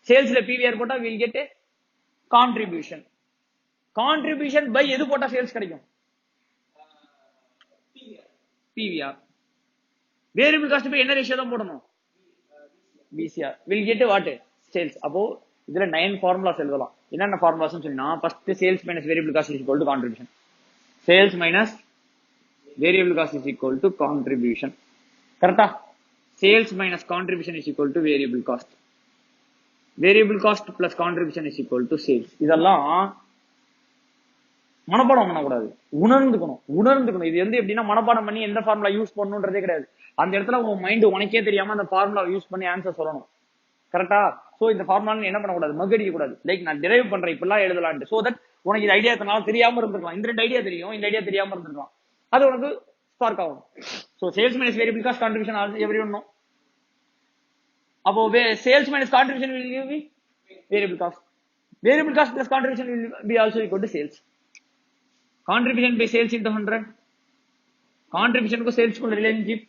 Salesல PVR போட்டா we'll get a contribution. Contribution by எது போட்டா சேல்ஸ் கிடைக்கும்? PVR. Variable cost by என்ன ரேஷியோ தான் போடணும்? VCR. We'll get what? Sales. அப்போ இதுல 9 ஃபார்முலாஸ் எழுதலாம். என்னென்ன ஃபார்முலாஸ் சொன்னா, first sales minus variable cost is equal to contribution. Sales minus variable cost is equal to contribution. கரெக்டா? Sales minus contribution is equal to variable cost. Variable cost plus contribution is equal to sales. இதெல்லாம் மனப்பாடம் பண்ணக்கூடாது, உணர்ந்துக்கணும். இது வந்து எப்படின்னா மனப்பாடம் பண்ணி எந்த ஃபார்முலா யூஸ் பண்ணணுன்றதே கிடையாது. அந்த இடத்துல உங்க மைண்ட் உனக்கே தெரியாம அந்த ஃபார்முலா யூஸ் பண்ணி ஆன்சர் சொல்லணும். கரெக்டா? சோ இந்த ஃபார்முலா என்ன பண்ணக்கூடாது, மகடிக்க கூடாது. லைக் நான் டிரைவ் பண்றேன் இப்பெல்லாம் எழுதலான்ட்டு. சோ தட் உனக்கு இது ஐடியா இருக்கனால தெரியாம இருந்திருக்கலாம். இந்த 2 ஐடியா தெரியும், இந்த ஐடியா தெரியாம இருந்திருக்கலாம். அது உனக்கு ஸ்பார்க் ஆகும். So sales minus variable cost contribution also everyone know. அப்போ sales minus contribution will give me variable cost. Variable cost plus contribution will be also equal to sales. Contribution by sales into 100. Contribution को sales को relationship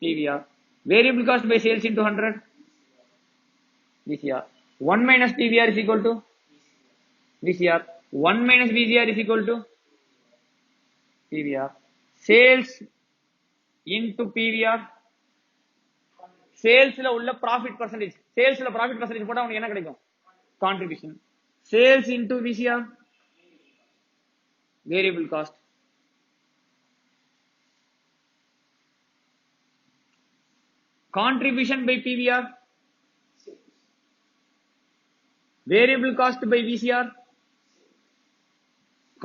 PVR. Variable cost by sales into 100 VCR. 1 minus PVR is equal to VCR. 1 minus VCR is equal to PVR. Sales into PVR. சேல்ஸ்ல உள்ள profit percentage, சேல்ஸ்ல profit percentage போட்டா உங்களுக்கு என்ன கிடைக்கும், contribution. Sales into VCR variable cost. Contribution by PVR variable cost by VCR.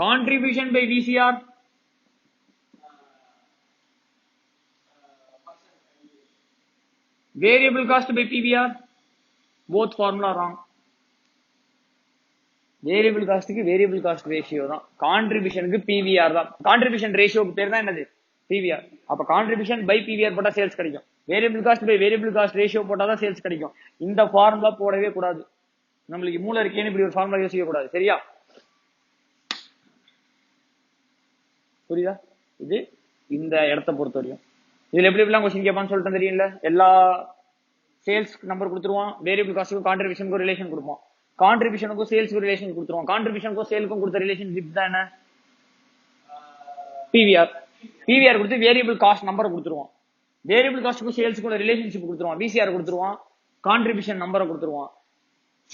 Contribution by VCR variable cost by PVR. both formula wrong. variable cost க்கு variable cost ratio தான், contribution க்கு PVR தான். contribution ratio க்கு பேர் தான் என்னது, PVR. அப்ப contribution by PVR போட்டா sales கிடைக்கும், variable cost by variable cost ratio போட்டா தான் sales கிடைக்கும். இந்த ஃபார்முலா போடவே கூடாது. நம்மளுக்கு மூளை இருக்கேன்னு இப்படி ஒரு ஃபார்முலா யோசிக்க கூடாது. சரியா? புரியுதா? இது இந்த இடத்தை பொறுத்த வரையும் இதுல எப்படி எப்படிலாம் கொஸ்டின் கேட்பான்னு சொல்லிட்டு தெரியல. எல்லா சேல்ஸ் நம்பர் கொடுத்துருவான், வேரியபிள் காஸ்ட்டுக்கும் கான்ட்ரிபியூஷனுக்கும் ரிலேஷன் கொடுப்போம், கான்ட்ரிபியூஷனுக்கும் சேல்ஸுக்கும் ரிலேஷன் கொடுத்துருவோம். கான்ட்ரிபியூஷனுக்கும் சேலுக்கும் கொடுத்த ரிலேஷன்ஷிப் தான் என்ன, பிவிஆர். பிவிஆர் கொடுத்து வேரியபிள் காஸ்ட் நம்பரை கொடுத்துருவான், வேரியபிள் காஸ்ட்டுக்கும் சேல்ஸுக்கும் ரிலேஷன்ஷிப் கொடுத்துருவான், விசிஆர் கொடுத்துருவான், கான்ட்ரிபியூஷன் நம்பரை கொடுத்துருவான்.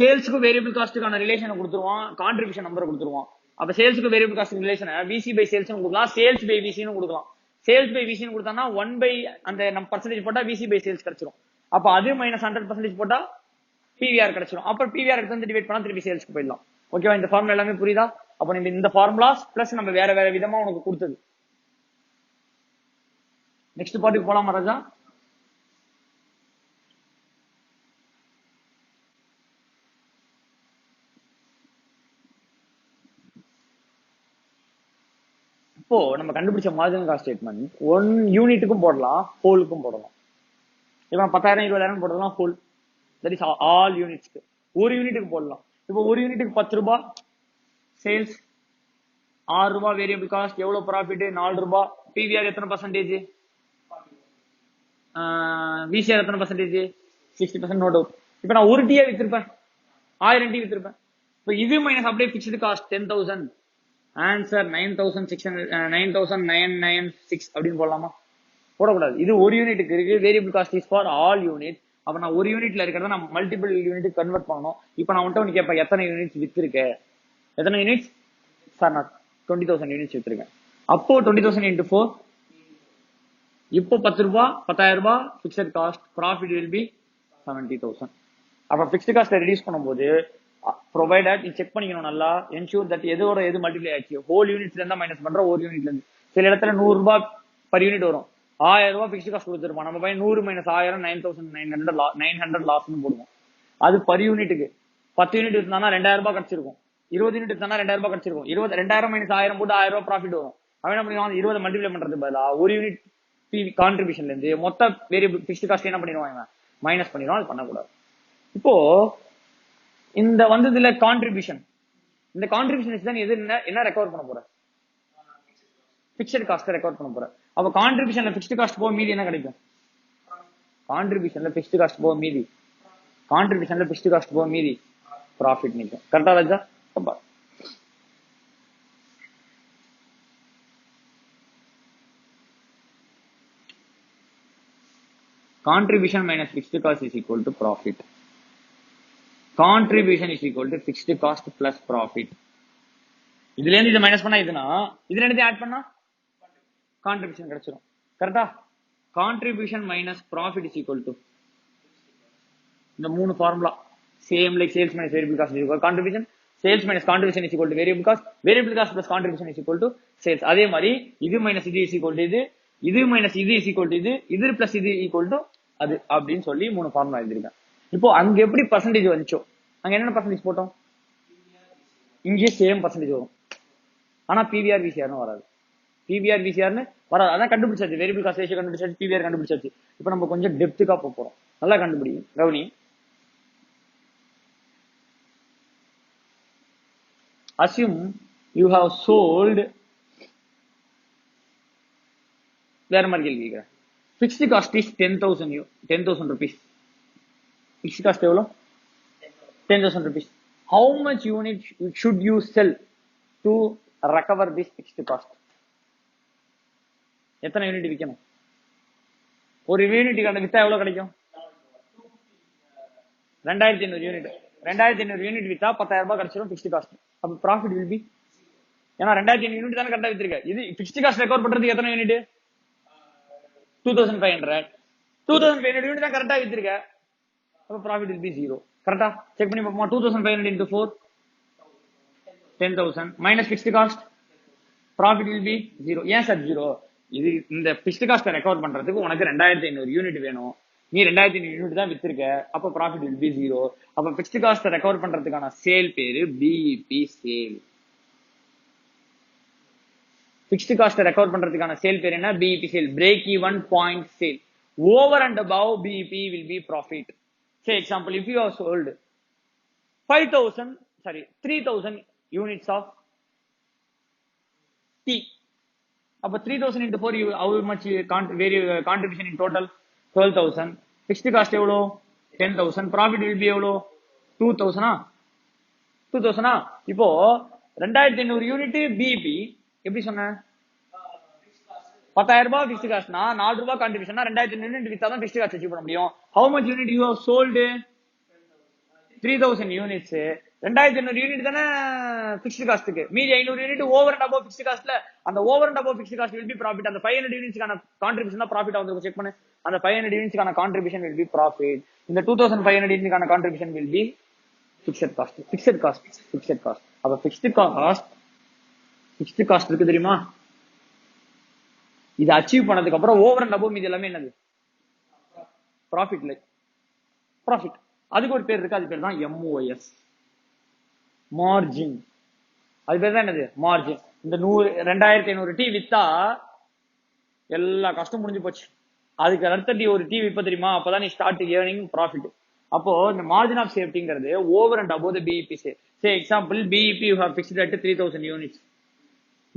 சேல்ஸுக்கும் வேரியபிள் காஸ்ட்டுக்கான ரிலேஷனை கொடுத்துருவான், கான்ட்ரிபியூஷன் நம்பரை கொடுத்துருவான். அப்ப சேல்ஸுக்கு variable cost relation VC by sales கொடுக்கலாம், சேல்ஸ் பை விசின்னு கொடுக்கலாம். சேல்ஸ் பை விசின்னு கொடுத்தானா 1 பை அந்த நம்ம பர்சன்டேஜ் போட்டா விசி பை சேல்ஸ் கிடைச்சிரும். அப்ப அது மைனஸ் 100% போட்டா பிவிஆர் கிடைச்சிரும். அப்புறம் பிவிஆர் எடுத்து டிவைட் பண்ணா திருப்பி சேல்ஸ்க்கு போயிடலாம். ஓகேவா? இந்த ஃபார்முலா எல்லாமே புரியுதா? அப்ப இந்த ஃபார்முலாஸ் பிளஸ் நம்ம வேற வேற விதமா உனக்கு கொடுத்தது. நெக்ஸ்ட் பார்ட்டுக்கு போலாமா ராஜா? இப்போ நம்ம கண்டுபிடிச்ச மார்ஜினல் காஸ்ட் ஸ்டேட்மெண்ட் 1 யூனிட்டுக்கும் போடலாம், ஹோலுக்கும் போடலாம். இப்போ 10,000 20,000 போடலாம் ஹோல், தட் இஸ் ஆல் யூனிட்ஸ்க்கு. ஒரு யூனிட்டுக்கு போடலாம். இப்போ ஒரு யூனிட்டுக்கு 10 ரூபாய் சேல்ஸ், 6 ரூபாய் வேரியபிள் காஸ்ட், எவ்வளவு ப்ராஃபிட் 4 ரூபாய். பிவிஆர் எத்தனை பர்சன்டேஜ், விசிஆர் எத்தனை பர்சன்டேஜ், 60%. No doubt. இப்போ நான் ஒரு டீயா வித்திருப்பேன், 1000 டீ வித்திருப்பேன். இப்போ இது மைனஸ் அப்படியே பிக்ஸ்டு காஸ்ட் 10,000. ஆன்சர் 9,996 அப்படின்னு போடலாமா? போடக்கூடாது. இது ஒரு யூனிட்டுக்கு இருக்கு, variable cost is for all unit. அப்ப நான் ஒரு யூனிட்ல இருக்கிறத நான் மல்டிபிள் யூனிட் கன்வெர்ட் பண்ணணும். இப்போ நான் உன்கிட்ட கேட்பேன் எத்தனை யூனிட்ஸ் வித்திருக்க, எத்தனை யூனிட்ஸ் சார்? நான் 20,000 யூனிட்ஸ் வித்திருக்கேன். அப்போ 20,000 into 4, இப்போ 10 ரூபாய் 10,000 ரூபாய் fixed cost, profit will B 70,000. அப்ப பிக்ஸ்ட் காஸ்ட் ரெடியூஸ் பண்ணும்போது ப்ரொவைடட் நீ செக் பண்ணிக்கணும் நல்லா, என்ஷூர் தட் எதோட எது மல்டிப்ளை ஆச்சு. ஹோல் யூனிட்ல இருந்தா மைனஸ் பண்ற, ஒரு யூனிட்ல இருந்து. சில இடத்துல 100 ரூபாய் பர் யூனிட் வரும், 1000 ரூபாய் பிக்ஸ்ட் காஸ்ட் கொடுத்துருப்பான். நம்ம பையன் 100 மைனஸ் 1000 900 லாஸ்ன்னு போடுவோம். அது பர் யூனிட்டுக்கு. 10 யூனிட் இருந்தானா 2000 ரூபாய் கிடைச்சிருக்கும், 20 யூனிட் இருந்தா 2000 ரூபாய் கிடைச்சிருக்கும். 2000 மைனஸ் 1000 போட்டு 1000 ரூபாய் ப்ராஃபிட் வரும். அவன் என்ன பண்ணுவான், 20 மல்டிப்ளை பண்றது பதிலா ஒரு யூனிட் கான்ட்ரிபியூஷன்ல இருந்து மொத்த வேரியபிள் பிக்ஸ்ட் காஸ்ட் என்ன பண்ணிடுவாங்க, மைனஸ் பண்ணிடுவான். அது பண்ணக்கூடாது. இப்போ இந்த வந்ததுல கான்ட்ரிபியூஷன், இந்த கான்ட்ரிபியூஷன் தான் எது என்ன ரெக்கவர் பண்ண போற, பிக்ஸ்ட் காஸ்ட் ரெக்கவர் பண்ண போற. அப்ப கான்ட்ரிபியூஷன்ல பிக்ஸ்ட் காஸ்ட் போக மீதி என்ன கிடைக்கும், கான்ட்ரிபியூஷன்ல பிக்ஸ்ட் காஸ்ட் போக மீதி, கான்ட்ரிபியூஷன்ல பிக்ஸ்ட் காஸ்ட் போக மீதி ப்ராஃபிட் நிக்கும். கரெக்டா ராஜா? Contribution minus fixed cost is equal to profit. Contribution is equal to fixed cost plus profit. இதுல இருந்து இதை மைனஸ் பண்ணா இதுனா, இதுல இருந்து ஆட் பண்ணா கான்ட்ரிபியூஷன் கிடைச்சிரும். கரெக்டா? contribution minus profit is equal to இந்த மூணு formula same like sales minus variable cost is contribution, sales minus contribution is equal to variable cost plus contribution is equal to sales. அதே மாதிரி இது minus இது is equal to இது minus இது is equal to இது plus இது equal to அது அப்படின்னு சொல்லி மூணு ஃபார்முலா எழுதிருக்கேன். இப்போ அங்க எப்படி பர்சன்டேஜ் வந்துச்சோ அங்க என்னென்ன பர்சன்டேஜ் போட்டோம், இங்கே சேம் பர்சன்டேஜ் வரும். ஆனா பிவிஆர் விசிஆர்னு வராது. பிவிஆர் விசிஆர்னு வராது. அதான் கண்டுபிடிச்சாச்சு, வேரியபிள் காஸ்ட் ரேஷியோ கண்டுபிடிச்சாச்சு, பிவிஆர் கண்டுபிடிச்சாச்சு. இப்போ நம்ம கொஞ்சம் டெப்த்துக்கா போறோம். நல்லா கண்டுபிடிங்க, கவனி. Assume you have sold, வேற மாதிரி கேள்வி கேட்கிறேன். Fixed cost is 10,000 rupees. Fixed cost எவ்வளோ? 10,000 rupees. How much unit should you sell to recover this fixed cost? எத்தனை யூனிட் விற்கணும்? ஒரு யூனிட்டுக்கான வித்தா எவ்வளவு கிடைக்கும்? 2500 யூனிட். 2500 யூனிட் வித்தா 10,000 ரூபாய் கிடைச்சிடும் ஃபிக்ஸ்ட் காஸ்ட். அப்ப ப்ராஃபிட் வில் பி, ஏன்னா 2500 யூனிட் தானே கரெக்டா வித்திருக்க. இது ஃபிக்ஸ்ட் காஸ்ட் ரெக்கவர் பண்றதுக்கு எத்தனை யூனிட்? 2500. 2500 யூனிட் தான் கரெக்டா வித்திருக்க. அப்ப ப்ராஃபிட் வில் பி 0. கரெக்டா செக் பண்ணி பார்ப்போமா? 2500 into 4 10,000 minus fixed cost, profit will be 0. ஏன் சார் 0? இது இந்த ஃபிக்ஸ்ட் காஸ்ட் ரெக்கவர் பண்றதுக்கு உனக்கு 2500 யூனிட் வேணும், நீ 2500 யூனிட் தான் வித்திருக்க. அப்ப ப்ராஃபிட் வில் பி 0. அப்ப ஃபிக்ஸ்ட் காஸ்ட் ரெக்கவர் பண்றதுக்கான சேல் பேரு BEP sale. Fixed cost recover பண்றதுக்கான சேல் பேர் என்ன? BEP sale. Break even point sale. Over and above BEP will be profit. Say example, if you have sold 3,000 units of tea. அப்ப 3,000 into 4, how much contribution in total? 12,000. Fixed cost எவ்வளோ? 10,000. Profit will be எவ்வளோ? 2,000. இப்போ 2500 unit PIB எப்படி சொன்ன? 10,000 ரூபாய் fixed காஸ்ட்னா 4 ரூபாய் contribution, 2500 unit வித்தா தான் ஃபிக்ஸ்ட் காஸ்ட் அச்சீவ் பண்ண முடியும். How much unit you have sold? 3,000 units. 2500 unit தானே ஃபிக்ஸ்ட் காஸ்ட்க்கு. மீதி 500 unit over and above fixed காஸ்ட்ல. அந்த over and above fixed cost will be profit. அந்த 500 யூனிட்ஸ்க்கான கான்ட்ரிபியூஷன் தான் ப்ராஃபிட் வந்து செக் பண்ணு. அந்த 500 யூனிட்ஸ்க்கான கான்ட்ரிபியூஷன் வில் பி ப்ராஃபிட். இந்த 2,500 யூனிட்ஸ்க்கான contribution will be fixed cost. அப்ப ஃபிக்ஸ்ட் காஸ்ட் இருக்கு தெரியுமா? இது அச்சீவ் பண்ணதுக்கு அப்புறம் ஓவர் அண்ட் அபவ் மீதி எல்லாமே என்னது? ப்ராஃபிட். அதுக்கு ஒரு பேர் இருக்கு, அது பேர் தான் MOS, மார்ஜின். அது பேர் தான் என்னது? மார்ஜின். இந்த 2,500 டீ வித்தா எல்லா கஷ்டம் முடிஞ்சு போச்சு. அதுக்கு அடுத்த ஒரு டீ விப்ப தெரியுமா? அப்பதான் நீ ஸ்டார்ட் ஏர்னிங் ப்ராஃபிட். அப்போ இந்த மார்ஜின் ஆஃப் சேஃப்டிங்கிறது over and above the BEP sale. Say example, BEP you have fixed at 3,000 units.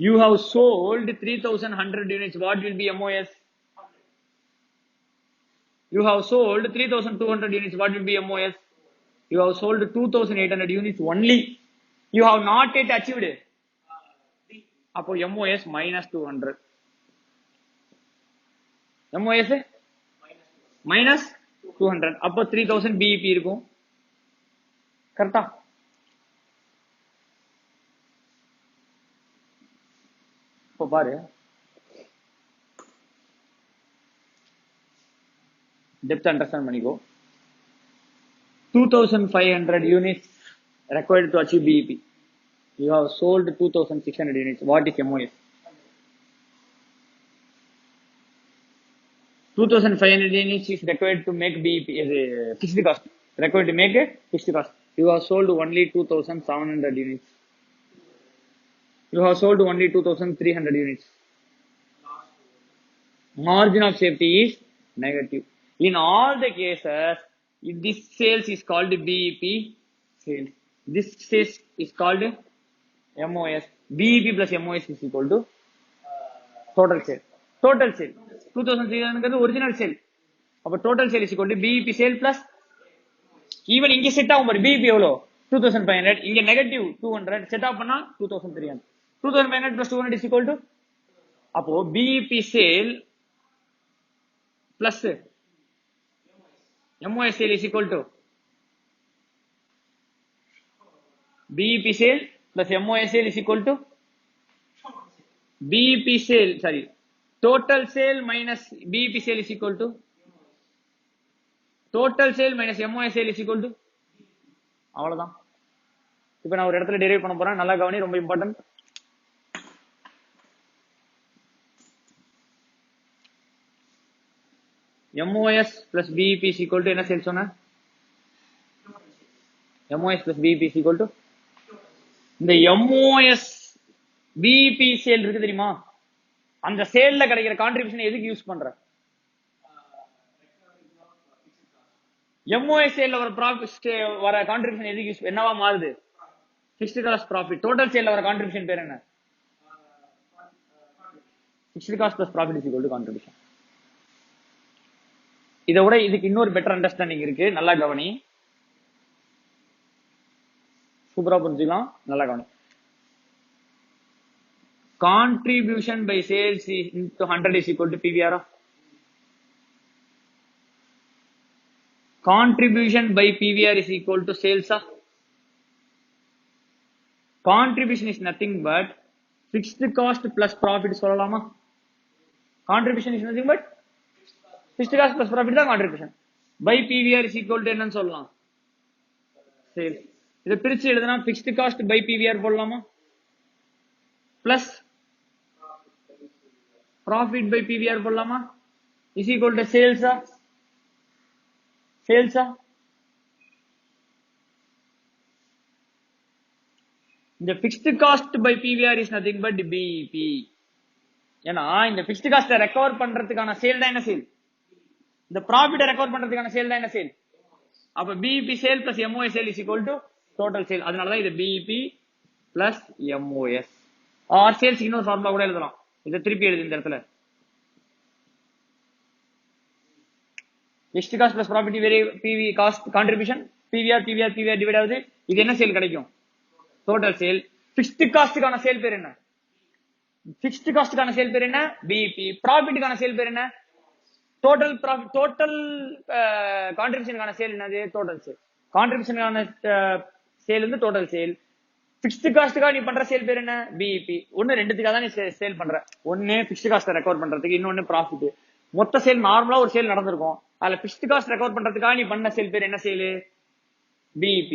You have sold 3,100 units. What will be MOS? You have sold 3,200 units. What will be MOS? You have sold 2,800 units only. You have not yet achieved. அப்போ MOS minus 200. MOS minus 200. அப்போ 3,000 BEP இருக்கும். கரெக்டா? இப்போ பாரு, depth understand பண்ணிக்கோ. 2,500 units required to achieve BEP. You have sold 2,600 units. What is MOS? 2,500 units is required to make BEP as a fixed cost. Required to make a fixed cost. You have sold only 2,700 units. You have sold only 2,300 units. Margin of safety is negative. In all the cases, this sales is called BEP sales. This sales is called MOS. BEP plus MOS is equal to total sale. 2,300 original sale. அப்ப total sale is equal to BEP sale plus, even இங்க set ஆகும் பாரு, BEP எவ்வளோ? 2,500. இங்க negative 200. Set of பண்ணா 2,300. 2,500 plus 200 is equal to, அப்போ BEP sale plus MOS sale is equal to, BEP sale plus MOS sale is equal to, BEP sale, sorry, total sale minus BEP sale is equal to total sale minus MOS sale is equal to அவ்வளவுதான். இப்போ நான் ஒரு இடத்துல derive பண்ண போறேன், நல்லா கவனி, ரொம்ப important. MOS plus BEP is equal to என்ன சேல் சொன்ன? MOS plus BEP is equal to இந்த MOS BEP சேல் இருக்கு தெரியுமா, அந்த சேல்ல கிடைக்கிற கான்ட்ரிபியூஷன் எதுக்கு யூஸ் பண்ற? MOS சேல்ல வர ப்ராஃபிட் வர கான்ட்ரிபியூஷன் எதுக்கு யூஸ், என்னவா மாறுது? Fixed cost profit. டோட்டல் சேல்ல வர கான்ட்ரிபியூஷன் பேர் என்ன? Fixed cost plus profit is equal to contribution. இதை விட இதுக்கு இன்னொரு பெட்டர் அண்டர்ஸ்டாண்டிங் இருக்கு, நல்லா கவனி, சூப்பரா புரிஞ்சுக்கலாம், நல்லா கவனி. Contribution by sales into 100 is equal to PVR. Contribution by PVR is equal to sales. Contribution is nothing but fixed cost plus profit. சொல்லலாமா? Contribution is nothing but fixed cost plus profit தான் contribution. By PVR is equal to என்னன்னு சொல்லலாம்? Sales. இதை பிரிச்சு எழுதுனா fixed cost by PVR போடலாமா? Plus profit by PVR போடலாமா? Is equal to sales. Sales. இந்த fixed cost by PVR is nothing but BEP. ஏன்னா இந்த fixed cost ரெக்கவர் பண்றதுக்கான சேல் தான் என்ன சேல்? இந்த ப்ராஃபிட் ரெக்கவர் பண்றதுக்கான சேல் தான் என்ன சேல்? அப்ப BEP sale plus MOS sale is equal to total sale. அதனால தான் இது BEP plus MOS. Or sales இன்னொரு ஃபார்முலா கூட எழுதலாம். இதை திருப்பி எழுது இந்த இடத்துல. fixed cost plus profit PV cost contribution PVR divide ஆகுது. இது என்ன சேல் கிடைக்கும்? Total sale. ஃபிக்ஸ்ட் காஸ்டுக்கான சேல் பேர் என்ன? ஃபிக்ஸ்ட் காஸ்டுக்கான சேல் பேர் என்ன? BEP. ப்ராஃபிட்டுக்கான சேல் பேர் என்ன? Total profit. டோட்டல் கான்ட்ரிபியூஷனுக்கான சேல் என்னது? Total sale. கான்ட்ரிபியூஷனுக்கான சேல் வந்து டோட்டல் சேல். ஃபிக்ஸ்ட் காஸ்டுக்காக நீ பண்ற சேல் பேர் என்ன? BEP. ஒன்னு ரெண்டுத்துக்காக தான் நீ சேல் பண்ற. ஒன்னு ஃபிக்ஸ்ட் காஸ்ட் ரெக்கவர் பண்றதுக்கு, இன்னொன்னு ப்ராஃபிட். மொத்த சேல் நார்மலா ஒரு சேல் நடந்திருக்கும், அதுல ஃபிக்ஸ்ட் காஸ்ட் ரெக்கவர் பண்றதுக்காக நீ பண்ண சேல் பேர் என்ன sale? BEP.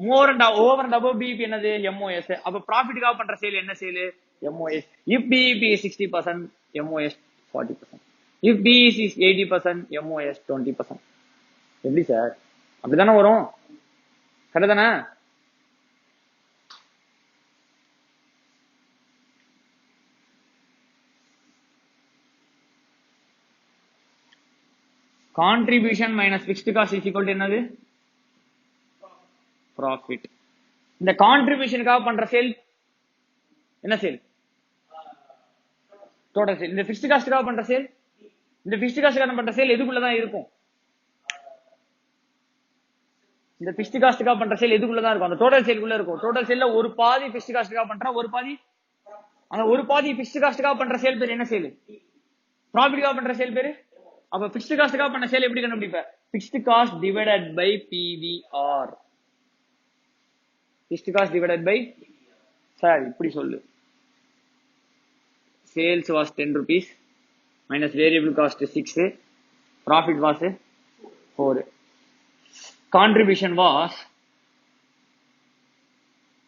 Over and above BEP என்னது? MOS. அப்ப ப்ராஃபிட்டுக்காக பண்ற சேல் என்ன sale? MOS. If BEP is 60%, MOS 40%. If BEP is 80%, MOS 20%. எப்படி சார்? அப்படிதானே வரும், கரெக்ட் தானே? Contribution minus fixed cost is equal to என்னது? ப்ராஃபிட். இந்த கான்ட்ரிபியூஷனுக்காக பண்ற சேல் என்ன சேல்? Total sale. இந்த ஃபிக்ஸ்ட் காஸ்டுக்காக பண்ற சேல், இந்த ஃபிக்ஸ்ட் காஸ்டுக்காக பண்ற சேல் எதுக்குள்ளதான் இருக்கும்? இந்த ஃபிக்ஸ்ட் காஸ்டுக்காக பண்ற சேல் எதுக்குள்ளதான் இருக்கும்? அந்த டோட்டல் சேலுக்குள்ள இருக்கும். டோட்டல் சேல்ல ஒரு பாதி ஃபிக்ஸ்ட் காஸ்டுக்காக பண்ற, ஒரு பாதி, அந்த ஒரு பாதி ஃபிக்ஸ்ட் காஸ்டுக்காக பண்ற சேல் பேர் என்ன சேல்? ப்ராஃபிட்டுக்காக பண்ற சேல் பேரு. அப்ப ஃபிக்ஸ்ட் காஸ்டுக்காக பண்ண சேல் எப்படி கண்டுபிடிப்ப? Fixed cost divided by PVR. Fixed cost divided by, sir இப்படி சொல்லு, sales was 10 rupees minus variable cost 6, profit was 4, contribution was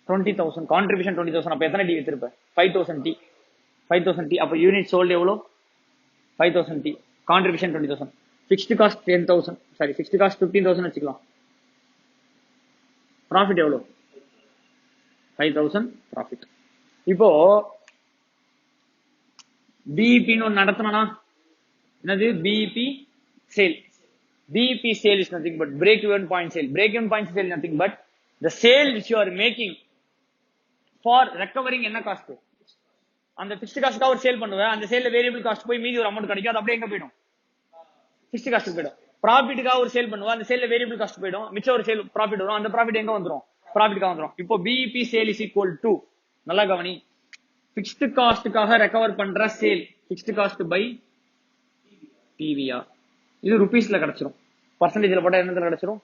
20,000. contribution 20,000. அப்ப எத்தனை டி வச்சிருப்ப? 5000 டி. 5000 டி. அப்ப யூனிட் சோல்ட் எவ்வளவு? 5000 tea. contribution 20,000. fixed cost 10,000, sorry fixed cost 15,000 வச்சுக்கலாம். profit எவ்வளவு? 5,000 profit. இப்போ BEP ன்னு நடத்தனா என்னது? BEP sale. BEP sale is nothing but break even point sale. Break even point sale is nothing but the sale which you are making for recovering என்ன cost? அந்த fixed காஸ்ட்காக ஒரு sale பண்ணுவேன், அந்த சேல்ல variable cost போய் மீதி ஒரு amount கிடைக்கும், அது அப்படியே எங்க போயிடும்? ஃபிக்ஸ்ட் காஸ்ட் போயிடும். ப்ராஃபிட்டுக்காக ஒரு சேல் பண்ணுவேன், அந்த சேல்ல வேரியபிள் காஸ்ட் போயிடும், மிச்சம் ஒரு சேல் ப்ராஃபிட் வரும், அந்த ப்ராஃபிட் எங்க வந்துரும்? ப்ராஃபிட்டுக்காக வந்துரும். இப்போ BEP sale is equal to, நல்லா கவனி, ஃபிக்ஸ்ட் காஸ்டுக்காக ரெக்கவர் பண்ற sale, fixed cost by PVR. இது ருபீஸ்ல கிடைச்சிரும். பர்சன்டேஜ்ல போட்டா என்னத்துல கிடைச்சிரும்?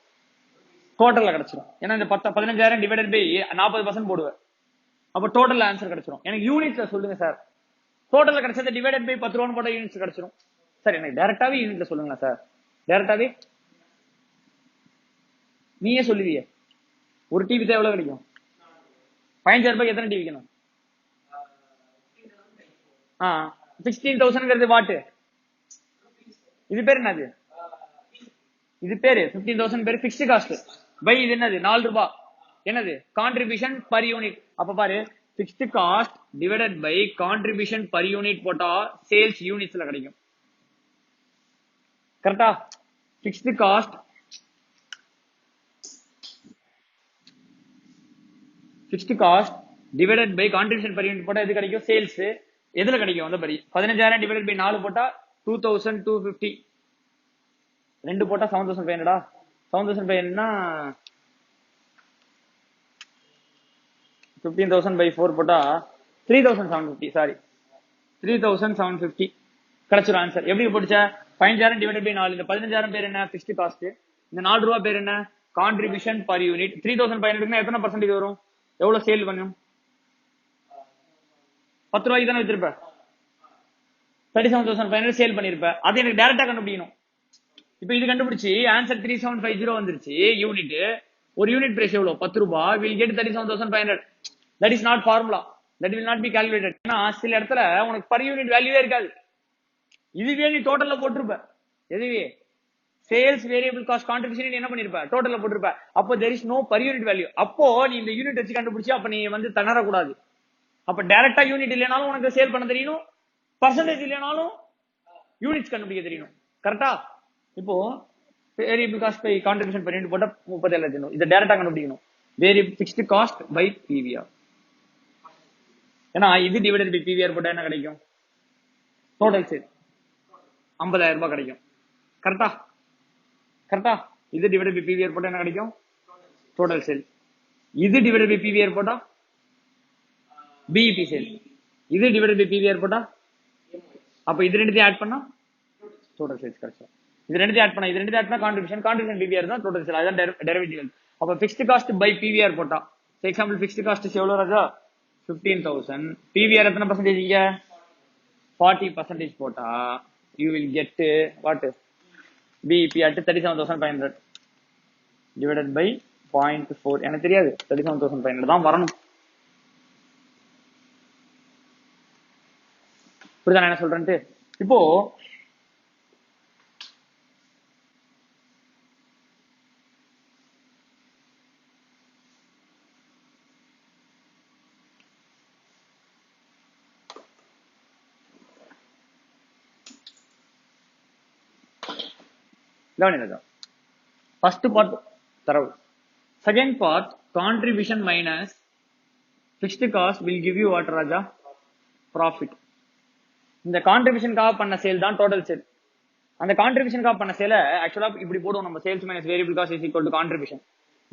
டோட்டல்ல கிடைச்சிரும். ஏன்னா இந்த 15,000 டிவைடட் பை 40% போடுவேன், அப்ப டோட்டல் ஆன்சர் கிடைச்சிரும். எனக்கு யூனிட்ல சொல்லுங்க சார். டோட்டல்ல கிடைச்சது டிவைடட் பை 10 ரூபான்னு போட்ட யூனிட்ஸ் கிடைச்சிரும். சார் எனக்கு டைரக்டாவே யூனிட்ல சொல்லுங்களா சார், டைரக்டாவே நீயே சொல்லுவியே. ஒரு டிவி தான் எவ்வளவு கிடைக்கும்? 15,000 ரூபாய்க்கு எத்தனை டிவி விற்கணும்? 16,000 வாட்டு. இது பேர் என்னது? இது பேரு 15,000 பேரு பிக்ஸ்ட் காஸ்ட் பை இது என்னது 4 ரூபாய் என்னது கான்ட்ரிபியூஷன் பர் யூனிட். அப்ப பாரு fixed cost divided by contribution per unit போட்டா சேல்ஸ் யூனிட்ஸ்ல கிடைக்கும். கரெக்டா? Fixed cost divided by contribution per unit போட்டா எது கிடைக்கும்? சேல்ஸ். எதுல கிடைக்கும்? அந்த படி 15,000 டிவைடட் பை 4 போட்டா 2,250. 2 போட்டா 7,500. 7,500 15,000 by 4 போட்டா 3,750. சாரி 3,750 கிடைச்சிரும் ஆன்சர். எப்படி போட்டுச்ச? 15,000 டிவைடட் பை 4. இந்த 15,000 பேர் என்ன? Fixed cost. இந்த 4 ரூபாய் பேர் என்ன? Contribution per unit. 3,500 எத்தனை பர்சன்டேஜ் வரும்? எவ்வளவு சேல் பண்ணும்? 10 ரூபாய்க்கு தானே வச்சிருப்ப. 37,500 சேல் பண்ணிருப்ப. அது எனக்கு டைரக்டா கண்டுபிடிக்கணும். இப்ப இது கண்டுபிடிச்சு ஆன்சர் 3750 வந்துருச்சு. யூனிட் ஒரு யூனிட் பிரைஸ் எவ்வளவு? 10 ரூபாய். Will get 37,500. That is not formula. That will not be calculated. ஏன்னா சில இடத்துல உனக்கு பர் யூனிட் வேல்யூவே இருக்காது. இதுவே நீ டோட்டல்ல போட்டிருப்ப. எதுவே சேல்ஸ் வேரியபிள் காஸ்ட் கான்ட்ரிபியூஷன் என்ன பண்ணிருப்ப? டோட்டல்ல போட்டிருப்ப. அப்போ there is no per unit value. அப்போ நீ இந்த யூனிட் வச்சு கண்டுபிடிச்சு அப்ப நீ வந்து தணறக்கூடாது. அப்ப டைரக்டா யூனிட் இல்லைனாலும் உனக்கு சேல் பண்ண தெரியணும், பர்சன்டேஜ் இல்லைனாலும் யூனிட்ஸ் கண்டுபிடிக்க தெரியணும். கரெக்டா? இப்போ variable cost by contribution per unit போட்டா 37,000. இதை டைரக்டா கண்டுபிடிக்கணும். Variable fixed cost by PVR. ஏன்னா இது டிவைடட் பை பிவிஆர் போட்டா என்ன கிடைக்கும்? டோட்டல் சேல் 50,000 ரூபாய் கிடைக்கும். கரெக்டா? கரெக்டா? இது டிவைடட் பை பிவிஆர் போட்டா என்ன கிடைக்கும்? Total sale. இது டிவைடட் பை பிவிஆர் போட்டா பிஇபி சேல். இது டிவைடட் பை பிவிஆர் போட்டா அப்ப இது ரெண்டுத்தையும் ஆட் பண்ணா டோட்டல் சேல்ஸ் கிடைக்கும். இது ரெண்டுத்தையும் ஆட் பண்ணா இது ரெண்டுத்தையும் ஆட் பண்ணா கான்ட்ரிபியூஷன் பிவிஆர் தான் டோட்டல் சேல். அதான் டெரிவேட்டிவ். அப்ப பிக்ஸ்ட் காஸ்ட் பை பிவிஆர் போட்டா எக்ஸாம்பிள் பிக்ஸ்ட் காஸ்ட் எவ்வளவு ராஜா? 15,000. பிவிஆர் எத்தனை பர்சன்டேஜ்? 40% போட்டா you will get what? BEP at 37,500 divided by 0.4. எனக்கு தெரியாது 37,500 தான் வரணும். புரியுதா நான் என்ன சொல்றேன்ட்டு? இப்போ ஃபர்ஸ்ட் பார்ட் தரவு. Second part contribution minus fixed cost will give you what Raja? Profit. இந்த கான்ட்ரிபியூஷனுக்காக பண்ண சேல் தான் டோட்டல் சேல். அந்த கான்ட்ரிபியூஷனுக்காக பண்ண சேல ஆக்சுவலா இப்படி போடுவோம் நம்ம. Sales minus variable cost is equal to contribution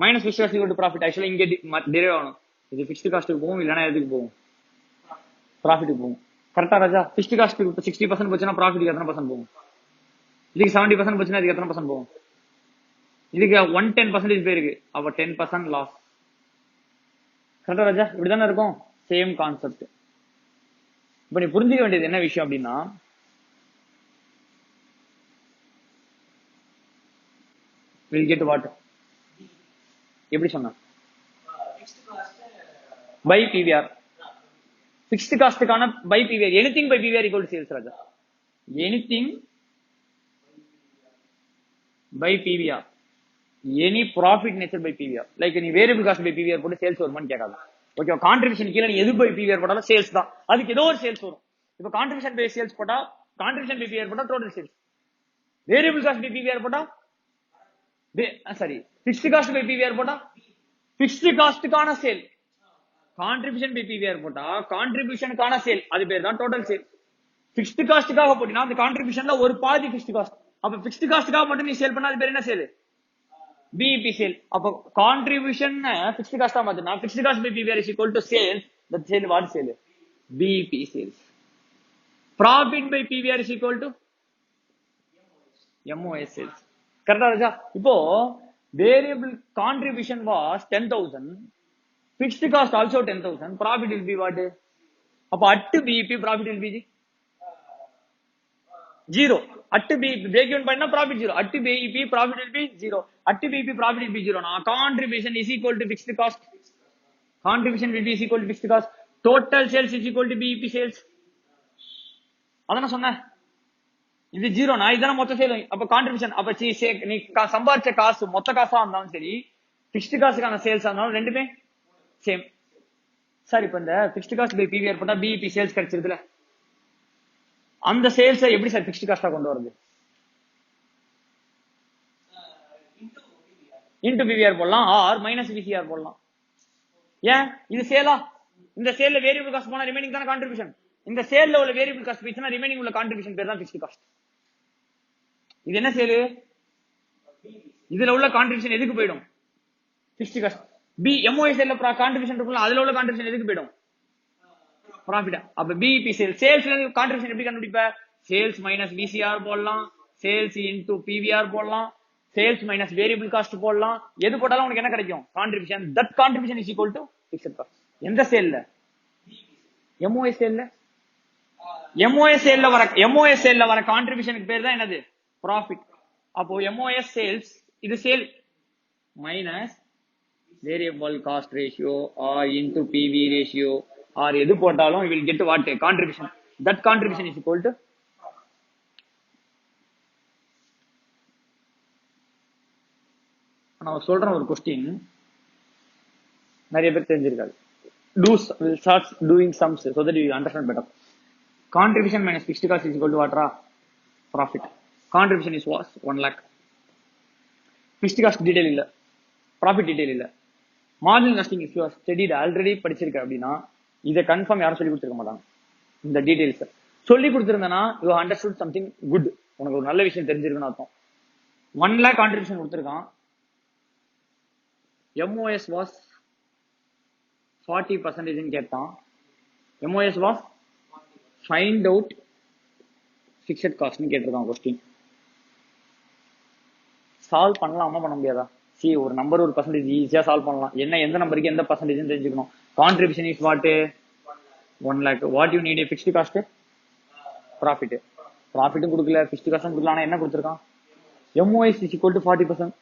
minus fixed cost equal to profit. ஆக்சுவலா இங்க டிரைவ் ஆகணும். இது பிக்ஸ்ட் காஸ்ட்டுக்கு போகும், இல்லைன்னா எதுக்கு போகும்? ப்ராஃபிட்டுக்கு போகும். கரெக்டா ராஜா? பிக்ஸ்ட் காஸ்ட்டுக்கு 60% போச்சுன்னா ப்ராஃபிட்டுக்கு எத்தனை பர்சன்ட் போகும்? இதுக்கு 70% போச்சுன்னா இதுக்கு எத்தனை பர்சன்ட் போகும்? இதுக்கு 110% போயிருக்கு. அப்ப 10% லாஸ். கரெக்டா ராஜா? இப்படிதானே இருக்கும். Same concept. இப்ப நீ புரிஞ்சுக்க வேண்டியது என்ன விஷயம் அப்படின்னா, will get what? எப்படி சொன்ன? By PVR. பிக்ஸ்ட் காஸ்டுக்கான by PVR. Anything by PVR equal to sales Raja. Anything by PVR, any profit nature by PVR. Like any variable cost by PVR போட்டு சேல்ஸ் வருமான்னு கேட்காது. ஓகே, கான்ட்ரிபியூஷன் கீழ நீ எது by PVR போட்டாலும் சேல்ஸ் தான். அதுக்கு ஏதோ ஒரு சேல்ஸ் வரும். இப்போ கான்ட்ரிபியூஷன் பை சேல்ஸ் போட்டா கான்ட்ரிபியூஷன் பை பிவிஆர் போட்டா total sales. Variable cost by PVR போட்டா sorry fixed cost by PVR போட்டா பிக்ஸ்ட் காஸ்டுக்கான சேல். கான்ட்ரிபியூஷன் பை பிவிஆர் போட்டா கான்ட்ரிபியூஷனுக்கான சேல். அது பேர் தான் டோட்டல் சேல். பிக்ஸ்ட் காஸ்டுக்காக போட்டினா அந்த கான்ட்ரிபியூஷன்ல ஒரு பாதி பிக்ஸ்ட் காஸ்ட். அப்ப பிக்ஸ்ட் காஸ்டுக்காக மட்டும் நீ சேல் பண்ணா அது பேர் என்ன சேல்? BEP sale. அப்ப கான்ட்ரிபியூஷன் பிக்ஸ்ட் காஸ்டா மாத்தினா fixed cost by PVR is equal to sale. That sale what sale? BEP sales. Profit by PVR is equal to MOS sales. கரெக்டா ராஜா? இப்போ variable contribution was 10,000, fixed cost also 10,000, profit will be what? அப்ப at BEP profit will be zero. At PIB break even பாயிண்ட்னா profit zero. At BEP profit will be zero. At BEP profit will be zero. Contribution is equal to fixed cost. Contribution will be is equal to fixed cost. Total sales is equal to BEP sales. அதான சொன்னேன். இது zero. நான் இதான மொத்த sale. அப்ப contribution அப்ப நீ சம்பாதிச்ச காசு மொத்த காசா இருந்தாலும் சரி, பிக்ஸ்ட் காசுக்கான சேல்ஸ் இருந்தாலும் ரெண்டுமே சேம். சார் இப்ப இந்த பிக்ஸ்ட் காஸ்ட் பை பிவிஆர் போட்டா பிஇபி சேல்ஸ் கிடைச்சிருதுல, அந்த சேல்ஸ் எப்படி சார் பிக்ஸ்ட் காஸ்டா கொண்டு வருது? இன்டு பிவிஆர் போடலாம், ஆர் மைனஸ் பிசிஆர் போடலாம். ஏன் இது சேலா? இந்த சேல்ல வேரியபிள் காஸ்ட் போனா ரிமைனிங் தான கான்ட்ரிபியூஷன். இந்த சேல்ல உள்ள வேரியபிள் காஸ்ட் போயிடுச்சுனா ரிமைனிங் உள்ள கான்ட்ரிபியூஷன் பேர் தான் ஃபிக்ஸ்ட் காஸ்ட். இது என்ன சேல்? இதுல உள்ள கான்ட்ரிபியூஷன் எதுக்கு போய்டும்? Fixed cost. பி எம்ஓஎஸ் சேல்ல கான்ட்ரிபியூஷன் இருக்குல, அதுல உள்ள கான்ட்ரிபியூஷன் எதுக்கு போய்டும்? ப்ராஃபிட். அப்ப பிஇபி சேல் சேல்ஸ்ல கான்ட்ரிபியூஷன் எப்படி கண்டுபிடிப்ப? சேல்ஸ் மைனஸ் விசிஆர் போடலாம், சேல்ஸ் இன்டு பிவிஆர் போடலாம், சேல்ஸ் மைனஸ் வேரியபிள் காஸ்ட் போடலாம். எது போட்டாலும் உனக்கு என்ன கிடைக்கும்? Contribution. That contribution is equal to fixed cost. எந்த சேல்ல? எம்ஓஎஸ் சேல்ல. எம்ஓஎஸ் சேல்ல வர கான்ட்ரிபியூஷனுக்கு பேர் தான் என்னது? ப்ராஃபிட். அப்போ எம்ஓஎஸ் சேல்ஸ் இது sale minus variable cost ratio or into PV ratio or எது போட்டாலும் you will get what? Contribution. That contribution is equal to நான் சொல்றேன் ஒரு கொஸ்டின் நிறைய பேர் தெரிஞ்சிருக்காது. Start doing sums so that you understand better. Contribution minus fixed cost is equal to what? Profit. Contribution is was 1 lakh. Fixed cost detail இல்ல, profit detail இல்ல. Marginal costing if you are studied already படிச்சிருக்க அப்படின்னா இதை confirm யாரும் சொல்லி கொடுத்துருக்க மாட்டாங்க. இந்த டீடைல்ஸ் சொல்லி கொடுத்துருந்தனா you understood something good. உனக்கு ஒரு நல்ல விஷயம் தெரிஞ்சிருக்குன்னு அர்த்தம். 1 lakh கான்ட்ரிபியூஷன் கொடுத்துருக்கான். MOS was 40% கேட்டான். MOS was find out fixed cost கேட்டிருக்கான். கொஸ்டின் சால்வ் பண்ணலாமா பண்ண முடியாதா? சி ஒரு நம்பர் ஒரு பர்சன்டேஜ் ஈஸியா சால்வ் பண்ணலாம். என்ன எந்த நம்பருக்கு எந்த பர்சன்டேஜ் தெரிஞ்சுக்கணும். Contribution is what? 1 lakh. What you need? Fixed cost, profit. ப்ராஃபிட்டும் கொடுக்கல, ஃபிக்ஸ்ட் காஸ்டும் கொடுக்கல. ஆனா என்ன கொடுத்துருக்கான்? MOS is equal to 40%.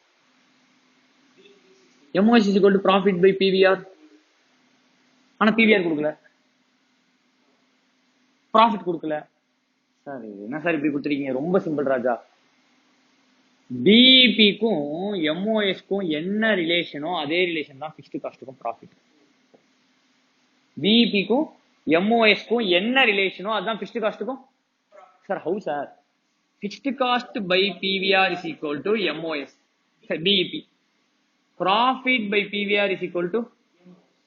MOS is equal to profit by PVR. ஆனா PVR கொடுக்கல, ப்ராஃபிட் கொடுக்கல. சார் என்ன சார் இப்படி கொடுத்துருக்கீங்க? ரொம்ப சிம்பிள் ராஜா. பிஇபிக்கும் எம்ஓஎஸ்க்கும் என்ன ரிலேஷனோ அதே ரிலேஷன் தான் ஃபிக்ஸ்ட் காஸ்ட்டுக்கும் ப்ராஃபிட். பிஇபிக்கும் எம்ஓஎஸ்க்கும் என்ன ரிலேஷனோ அதுதான் ஃபிக்ஸ்ட் காஸ்ட்டுக்கும். Sir how sir? Fixed cost by PVR is equal to MOS BEP. Profit by PVR is equal to.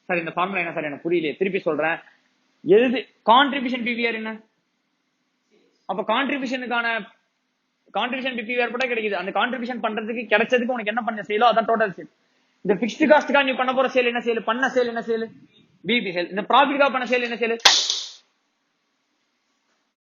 Sir இந்த ஃபார்முலா என்ன சார்? எனக்கு புரியல, திருப்பி சொல்றேன். எது கான்ட்ரிபியூஷன் பிவிஆர் என்ன? அப்ப கான்ட்ரிபியூஷனுக்கான கான்ட்ரிபியூஷன் பிவிஆர் போட்டா கிடைக்குது. அந்த கான்ட்ரிபியூஷன் பண்றதுக்கு கிடைச்சதுக்கு உனக்கு என்ன பண்ண சேலோ அதான் டோட்டல் சேல். இந்த ஃபிக்ஸ்ட் காஸ்ட்காக நீ பண்ண போற சேல் என்ன சேல்? பண்ண சேல் என்ன சேல்? BP sale. இந்த ப்ராஃபிட்காக பண்ண சேல் என்ன சேல்?